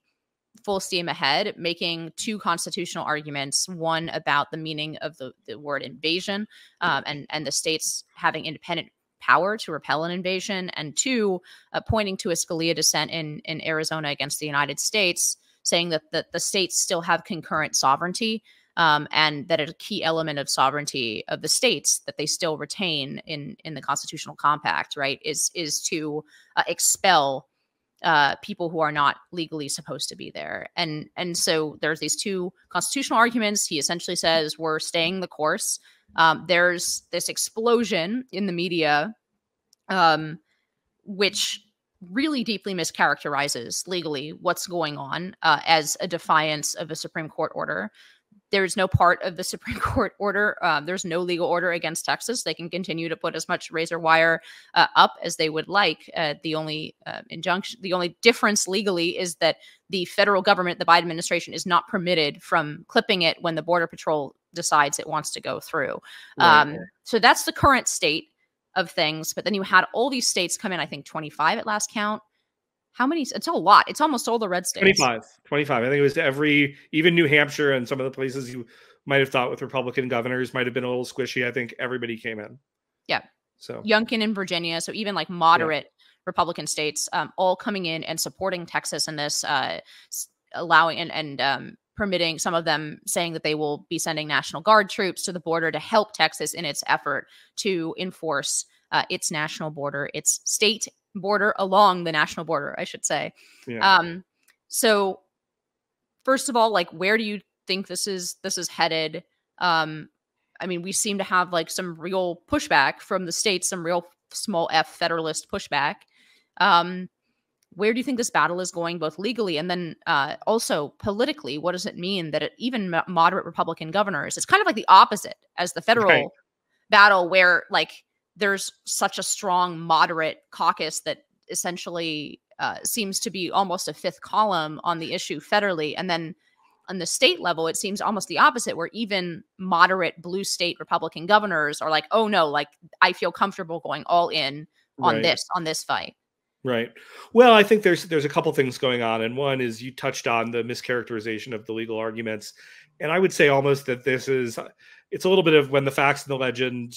[SPEAKER 1] full steam ahead, making two constitutional arguments, one about the meaning of the word invasion and the states having independent power to repel an invasion, and two, pointing to a Scalia dissent in Arizona against the United States, saying that the states still have concurrent sovereignty, and that a key element of sovereignty of the states that they still retain in the constitutional compact, right, is to expel people who are not legally supposed to be there. And so there's these two constitutional arguments. He essentially says we're staying the course. There's this explosion in the media, which really deeply mischaracterizes legally what's going on as a defiance of a Supreme Court order. There's no part of the Supreme Court order. There's no legal order against Texas. They can continue to put as much razor wire up as they would like. The only injunction, the only difference legally is that the federal government, the Biden administration, is not permitted from clipping it when the Border Patrol decides it wants to go through. Right. So that's the current state of things. But then you had all these states come in, I think 25 at last count. How many? It's a lot. It's almost all the red states.
[SPEAKER 2] 25. I think it was even New Hampshire and some of the places you might have thought with Republican governors might have been a little squishy. I think everybody came in.
[SPEAKER 1] Yeah. So Youngkin in Virginia. So even like moderate Republican states, all coming in and supporting Texas in this, allowing and permitting, some of them saying that they will be sending National Guard troops to the border to help Texas in its effort to enforce its national border, its state border along the national border, I should say. Yeah. So first of all, like, where do you think this is headed? I mean, we seem to have like some real pushback from the states, some real small f federalist pushback. Where do you think this battle is going, both legally and then also politically? What does it mean that even moderate Republican governors, it's kind of like the opposite as the federal battle, where like there's such a strong moderate caucus that essentially seems to be almost a fifth column on the issue federally. And then on the state level, it seems almost the opposite, where even moderate blue state Republican governors are like, oh no, like I feel comfortable going all in on this fight.
[SPEAKER 2] Right. Well, I think there's a couple things going on, and one is you touched on the mischaracterization of the legal arguments, and I would say almost that it's a little bit of when the facts and the legend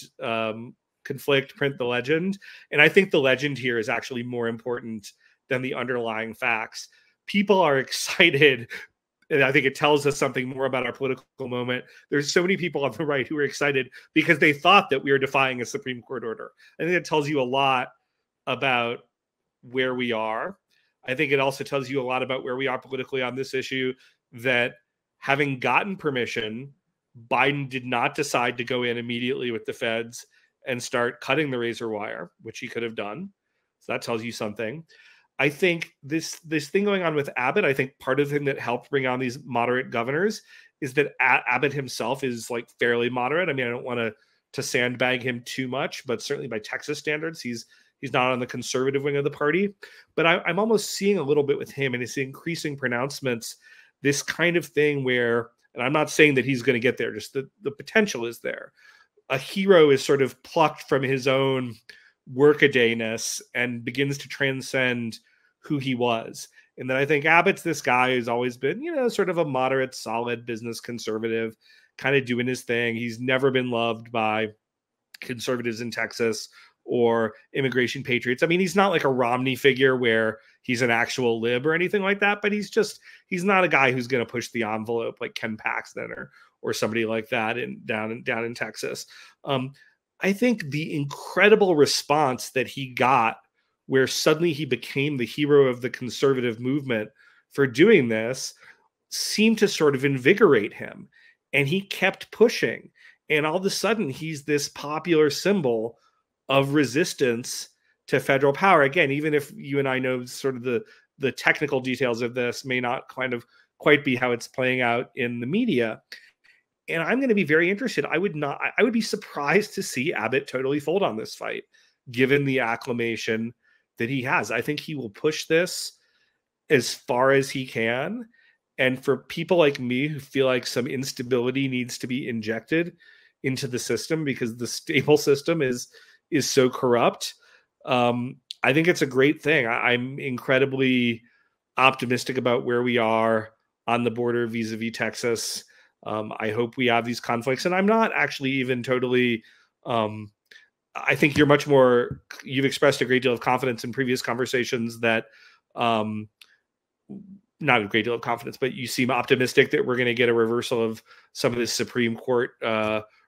[SPEAKER 2] conflict, print the legend, and I think the legend here is actually more important than the underlying facts. People are excited, and I think it tells us something more about our political moment. There's so many people on the right who are excited because they thought that we were defying a Supreme Court order. I think it tells you a lot about where we are. I think it also tells you a lot about where we are politically on this issue, that having gotten permission, Biden did not decide to go in immediately with the feds and start cutting the razor wire, which he could have done. So that tells you something. I think this thing going on with Abbott, I think part of the thing that helped bring on these moderate governors is that Abbott himself is like fairly moderate. I mean, I don't want to sandbag him too much, but certainly by Texas standards, he's not on the conservative wing of the party. But I'm almost seeing a little bit with him and his increasing pronouncements, this kind of thing where, and I'm not saying that he's going to get there, just the potential is there. A hero is sort of plucked from his own workadayness and begins to transcend who he was. And then I think Abbott's this guy who's always been, sort of a moderate, solid business conservative, kind of doing his thing. He's never been loved by conservatives in Texas or immigration patriots. I mean, he's not like a Romney figure where he's an actual lib or anything like that, but he's not a guy who's going to push the envelope like Ken Paxton or somebody like that down in Texas. I think the incredible response that he got, where suddenly he became the hero of the conservative movement for doing this, seemed to sort of invigorate him. And he kept pushing. And all of a sudden, he's this popular symbol of resistance to federal power. Again, even if you and I know sort of the technical details of this may not kind of quite be how it's playing out in the media. And I'm going to be very interested. I would be surprised to see Abbott totally fold on this fight, given the acclamation that he has. I think he will push this as far as he can. And for people like me who feel like some instability needs to be injected into the system because the stable system is so corrupt, I think it's a great thing. I'm incredibly optimistic about where we are on the border vis-a-vis Texas. I hope we have these conflicts, and I'm not actually even totally. I think you've expressed a great deal of confidence in previous conversations that, not a great deal of confidence, but you seem optimistic that we're going to get a reversal of some of this Supreme Court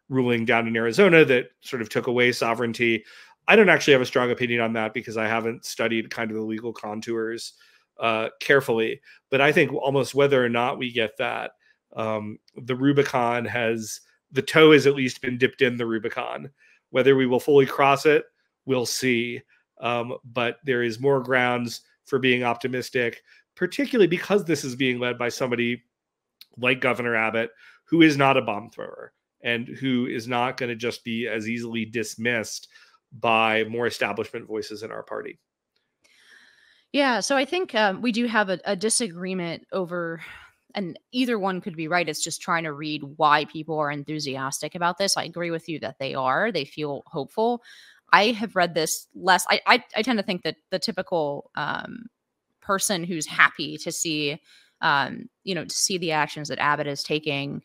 [SPEAKER 2] ruling down in Arizona that sort of took away sovereignty. I don't actually have a strong opinion on that because I haven't studied kind of the legal contours carefully. But I think almost whether or not we get that, the Rubicon the toe has at least been dipped in the Rubicon. Whether we will fully cross it, we'll see. But there is more grounds for being optimistic, particularly because this is being led by somebody like Governor Abbott, who is not a bomb thrower and who is not going to just be as easily dismissed by more establishment voices in our party.
[SPEAKER 1] Yeah, so I think we do have a disagreement over, and either one could be right. It's just trying to read why people are enthusiastic about this. I agree with you that they feel hopeful. I have read this less. I tend to think that the typical person who's happy to see, to see the actions that Abbott is taking,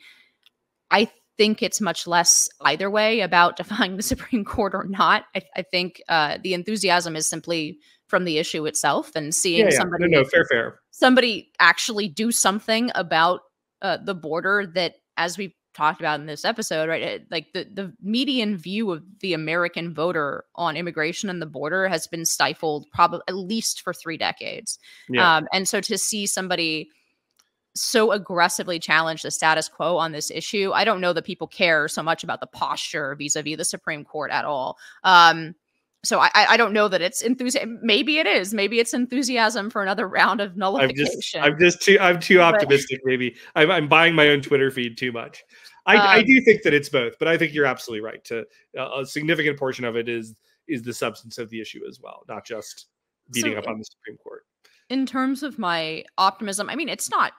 [SPEAKER 1] I think it's much less either way about defying the Supreme Court or not. I think the enthusiasm is simply from the issue itself and seeing somebody,
[SPEAKER 2] fair.
[SPEAKER 1] Somebody actually do something about the border that, as we talked about in this episode, right? Like the median view of the American voter on immigration and the border has been stifled probably at least for 3 decades.
[SPEAKER 2] Yeah.
[SPEAKER 1] And so to see somebody so aggressively challenge the status quo on this issue. I don't know that people care so much about the posture vis-a-vis the Supreme Court at all. So I don't know that it's enthusiasm. Maybe it is. Maybe it's enthusiasm for another round of nullification.
[SPEAKER 2] I'm too optimistic. Maybe I'm buying my own Twitter feed too much. I do think that it's both, but I think you're absolutely right. A significant portion of it is the substance of the issue as well, not just beating up on the Supreme Court.
[SPEAKER 1] In terms of my optimism, I mean, it's not.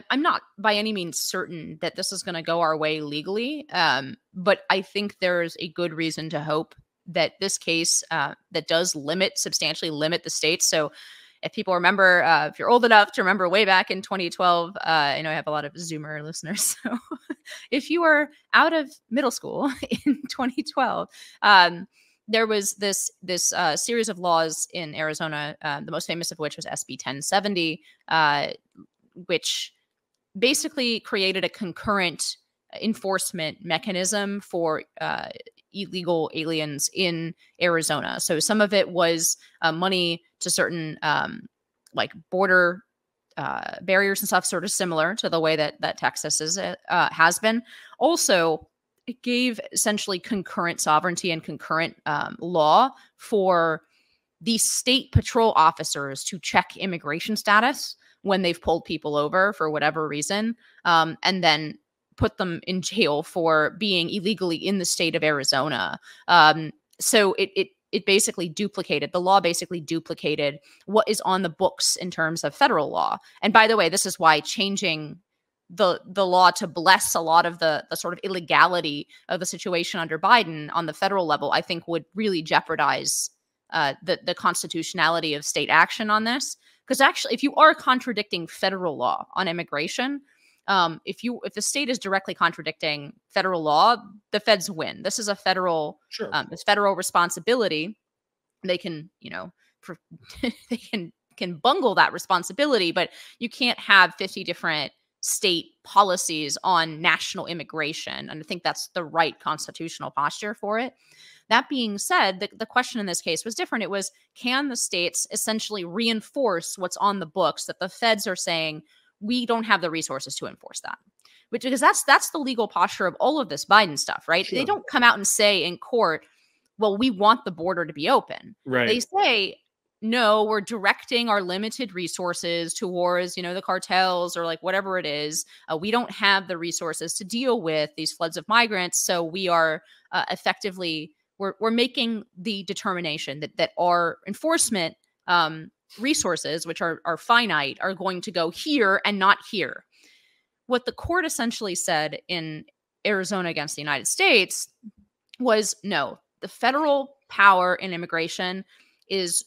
[SPEAKER 1] I'm not by any means certain that this is going to go our way legally, but I think there's a good reason to hope that this case that does substantially limit the states. So if people remember, if you're old enough to remember way back in 2012, I know I have a lot of Zoomer listeners. So if you were out of middle school in 2012, there was this series of laws in Arizona, the most famous of which was SB 1070, which basically created a concurrent enforcement mechanism for illegal aliens in Arizona. So some of it was money to certain like border barriers and stuff, sort of similar to the way that Texas has been. Also, it gave essentially concurrent sovereignty and concurrent law for the state patrol officers to check immigration status when they've pulled people over for whatever reason, and then put them in jail for being illegally in the state of Arizona. So it basically duplicated, the law basically duplicated what is on the books in terms of federal law. And by the way, this is why changing the law to bless a lot of the sort of illegality of the situation under Biden on the federal level, I think would really jeopardize the constitutionality of state action on this. Because actually, if you are contradicting federal law on immigration, if the state is directly contradicting federal law, the feds win. This is a federal, this federal responsibility. They can, they can bungle that responsibility, but you can't have 50 different state policies on national immigration. And I think that's the right constitutional posture for it. That being said, the question in this case was different. It was, can the states essentially reinforce what's on the books that the feds are saying, we don't have the resources to enforce that? Because that's the legal posture of all of this Biden stuff, right? Sure. They don't come out and say in court, well, we want the border to be open. Right. They say, no, we're directing our limited resources towards, the cartels or like whatever it is. We don't have the resources to deal with these floods of migrants. So we are effectively, we're making the determination that our enforcement resources, which are finite, are going to go here and not here. What the court essentially said in Arizona against the United States was, no, the federal power in immigration is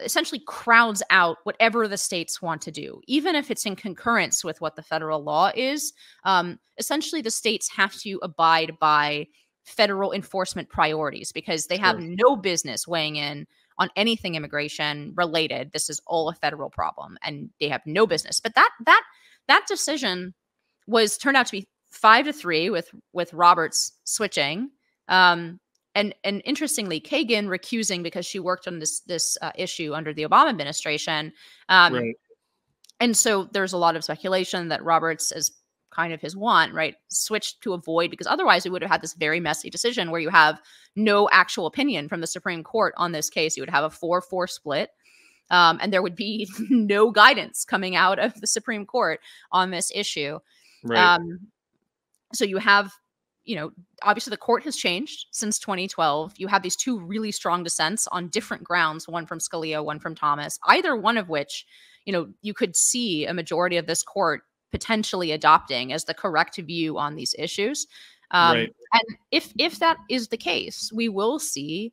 [SPEAKER 1] essentially crowds out whatever the states want to do, even if it's in concurrence with what the federal law is. Essentially, the states have to abide by federal enforcement priorities because they have no business weighing in on anything immigration related. This is all a federal problem, and they have no business. But that decision turned out to be 5-3 with Roberts switching. And interestingly, Kagan recusing because she worked on this issue under the Obama administration. Right. And so there's a lot of speculation that Roberts, as kind of his want, right, switched to avoid, because otherwise we would have had this very messy decision where you have no actual opinion from the Supreme Court on this case. You would have a 4-4 split. And there would be no guidance coming out of the Supreme Court on this issue. Right. So you have, obviously the court has changed since 2012. You have these two really strong dissents on different grounds, one from Scalia, one from Thomas, either one of which, you could see a majority of this court potentially adopting as the correct view on these issues. Right. And if that is the case, we will see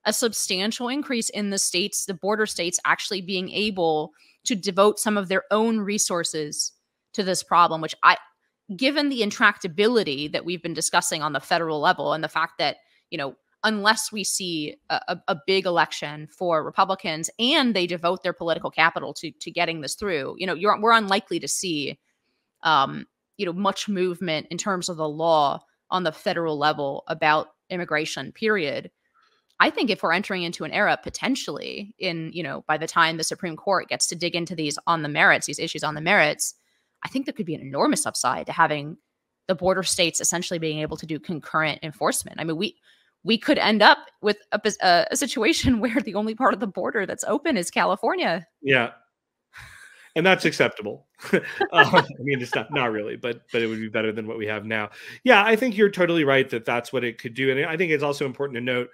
[SPEAKER 1] a substantial increase in the border states actually being able to devote some of their own resources to this problem, which given the intractability that we've been discussing on the federal level and the fact that, unless we see a big election for Republicans and they devote their political capital to getting this through, we're unlikely to see, much movement in terms of the law on the federal level about immigration, period. I think if we're entering into an era potentially by the time the Supreme Court gets to dig into these issues on the merits, I think there could be an enormous upside to having the border states essentially being able to do concurrent enforcement. I mean, we could end up with a situation where the only part of the border that's open is California.
[SPEAKER 2] Yeah. And that's acceptable. I mean, it's not really, but it would be better than what we have now. Yeah, I think you're totally right that that's what it could do. And I think it's also important to note,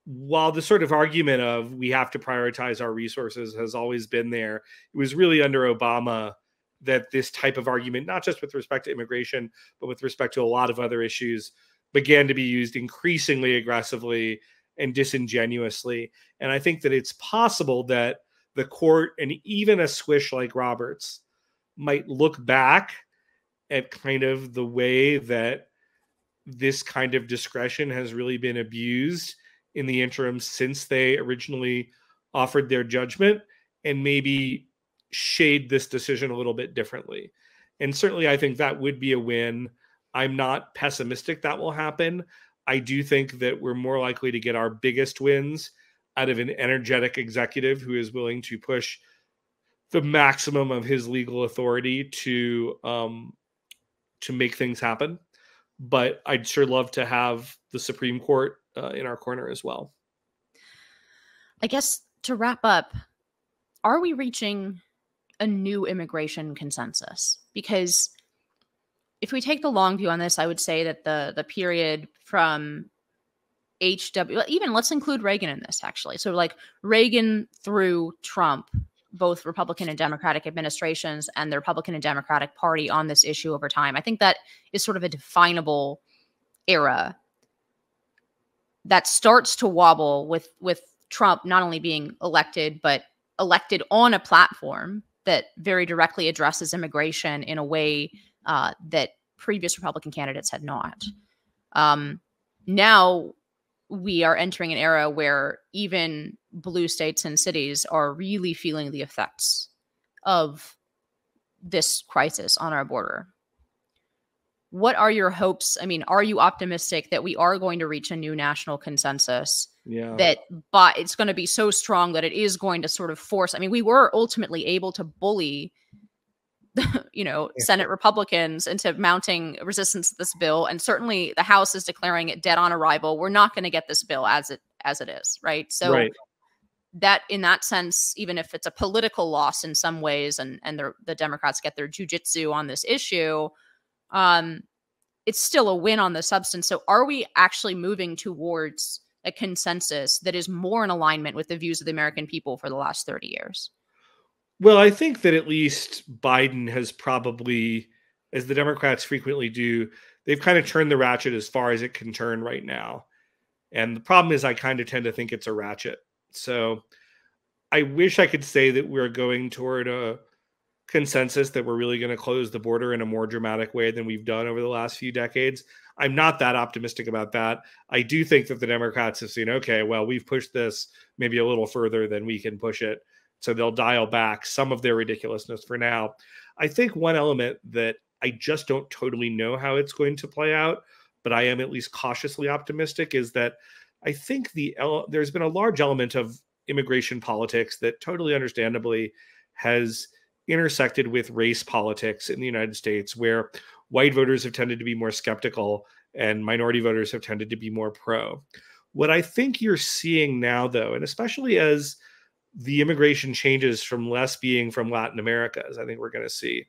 [SPEAKER 2] while the sort of argument of we have to prioritize our resources has always been there, it was really under Obama that this type of argument, not just with respect to immigration, but with respect to a lot of other issues, began to be used increasingly aggressively and disingenuously. And I think that it's possible that the court and even a squish like Roberts might look back at kind of the way that this kind of discretion has really been abused in the interim since they originally offered their judgment, and maybe shade this decision a little bit differently. And certainly I think that would be a win. I'm not pessimistic that will happen. I do think that we're more likely to get our biggest wins out of an energetic executive who is willing to push the maximum of his legal authority to make things happen. But I'd sure love to have the Supreme Court in our corner as well.
[SPEAKER 1] I guess to wrap up, are we reaching a new immigration consensus? Because if we take the long view on this, I would say that the period from HW, even let's include Reagan in this, actually. So like Reagan through Trump, both Republican and Democratic administrations and the Republican and Democratic Party on this issue over time. I think that is sort of a definable era that starts to wobble with Trump not only being elected, but elected on a platform that very directly addresses immigration in a way that previous Republican candidates had not. Now we are entering an era where even blue states and cities are really feeling the effects of this crisis on our border. What are your hopes? I mean, are you optimistic that we are going to reach a new national consensus?
[SPEAKER 2] Yeah.
[SPEAKER 1] But it's going to be so strong that it is going to sort of force. I mean, we were ultimately able to bully, Senate Republicans into mounting resistance to this bill, and certainly the House is declaring it dead on arrival. We're not going to get this bill as it is, right? So
[SPEAKER 2] right.
[SPEAKER 1] That in that sense, even if it's a political loss in some ways, and the Democrats get their jujitsu on this issue, it's still a win on the substance. So are we actually moving towards a consensus that is more in alignment with the views of the American people for the last 30 years?
[SPEAKER 2] Well, I think that at least Biden has probably, as the Democrats frequently do, they've kind of turned the ratchet as far as it can turn right now. And the problem is I kind of tend to think it's a ratchet. So I wish I could say that we're going toward a consensus that we're really going to close the border in a more dramatic way than we've done over the last few decades. I'm not that optimistic about that. I do think that the Democrats have seen, okay, well, we've pushed this maybe a little further than we can push it. So they'll dial back some of their ridiculousness for now. I think one element that I just don't totally know how it's going to play out, but I am at least cautiously optimistic, is that I think there's been a large element of immigration politics that totally understandably has intersected with race politics in the United States, where white voters have tended to be more skeptical and minority voters have tended to be more pro. What I think you're seeing now, though, and especially as the immigration changes from less being from Latin America, as I think we're going to see,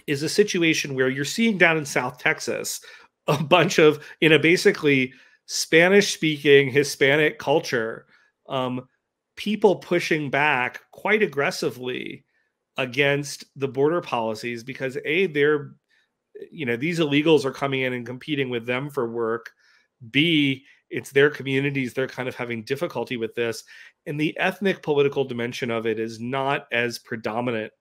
[SPEAKER 2] is a situation where you're seeing down in South Texas a bunch of, in a basically Spanish-speaking Hispanic culture, people pushing back quite aggressively against the border policies because they're, these illegals are coming in and competing with them for work. B, it's their communities. They're kind of having difficulty with this. And the ethnic political dimension of it is not as predominant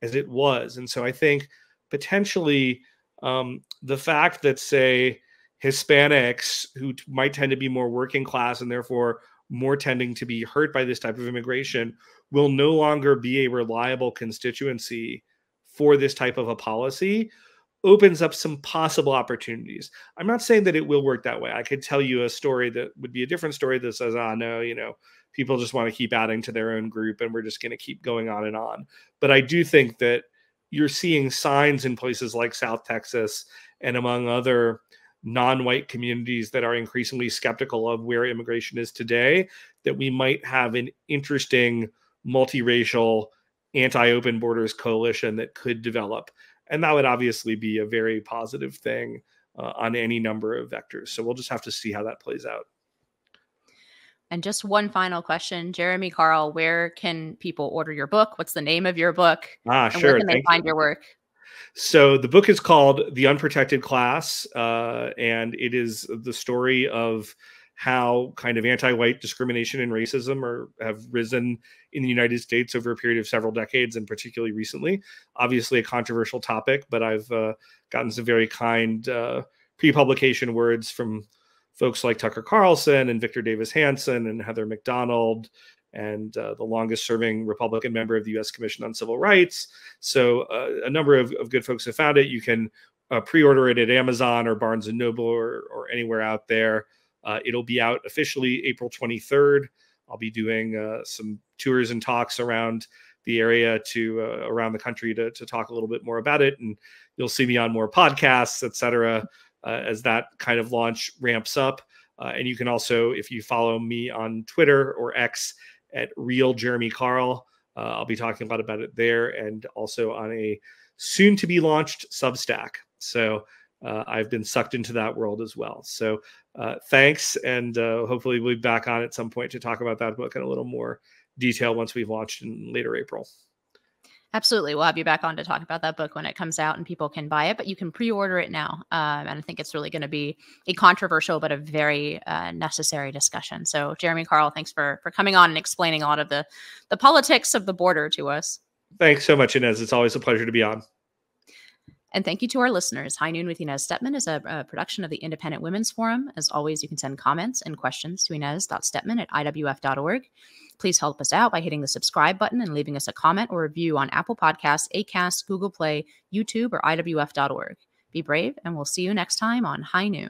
[SPEAKER 2] as it was. And so I think potentially the fact that, say, Hispanics, who might tend to be more working class and therefore more tending to be hurt by this type of immigration, will no longer be a reliable constituency for this type of a policy, opens up some possible opportunities. I'm not saying that it will work that way. I could tell you a story that would be a different story that says, no, people just want to keep adding to their own group and we're just going to keep going on and on. But I do think that you're seeing signs in places like South Texas and among other non-white communities that are increasingly skeptical of where immigration is today, that we might have an interesting multiracial anti-open borders coalition that could develop. And that would obviously be a very positive thing on any number of vectors. So we'll just have to see how that plays out.
[SPEAKER 1] And just one final question, Jeremy Carl, where can people order your book? What's the name of your book? And
[SPEAKER 2] Sure.
[SPEAKER 1] where can they find your work?
[SPEAKER 2] So the book is called The Unprotected Class, and it is the story of how kind of anti-white discrimination and racism have risen in the United States over a period of several decades, and particularly recently. Obviously a controversial topic, but I've gotten some very kind pre-publication words from folks like Tucker Carlson and Victor Davis Hanson and Heather McDonald and the longest serving Republican member of the U.S. Commission on Civil Rights. So a number of good folks have found it. You can pre-order it at Amazon or Barnes & Noble or anywhere out there. It'll be out officially April 23rd. I'll be doing some tours and talks around the area around the country to talk a little bit more about it. And you'll see me on more podcasts, et cetera, as that kind of launch ramps up. And you can also, if you follow me on Twitter or X at Real Jeremy Carl, I'll be talking a lot about it there, and also on a soon to be launched Substack. So I've been sucked into that world as well. So thanks. And hopefully we'll be back on at some point to talk about that book in a little more detail once we've launched in later April.
[SPEAKER 1] Absolutely. We'll have you back on to talk about that book when it comes out and people can buy it, but you can pre-order it now. And I think it's really going to be a controversial, but a very necessary discussion. So Jeremy Carl, thanks for coming on and explaining a lot of the politics of the border to us.
[SPEAKER 2] Thanks so much, Inez. It's always a pleasure to be on.
[SPEAKER 1] And thank you to our listeners. High Noon with Inez Stepman is a production of the Independent Women's Forum. As always, you can send comments and questions to inez.stepman@iwf.org. Please help us out by hitting the subscribe button and leaving us a comment or review on Apple Podcasts, Acast, Google Play, YouTube, or iwf.org. Be brave, and we'll see you next time on High Noon.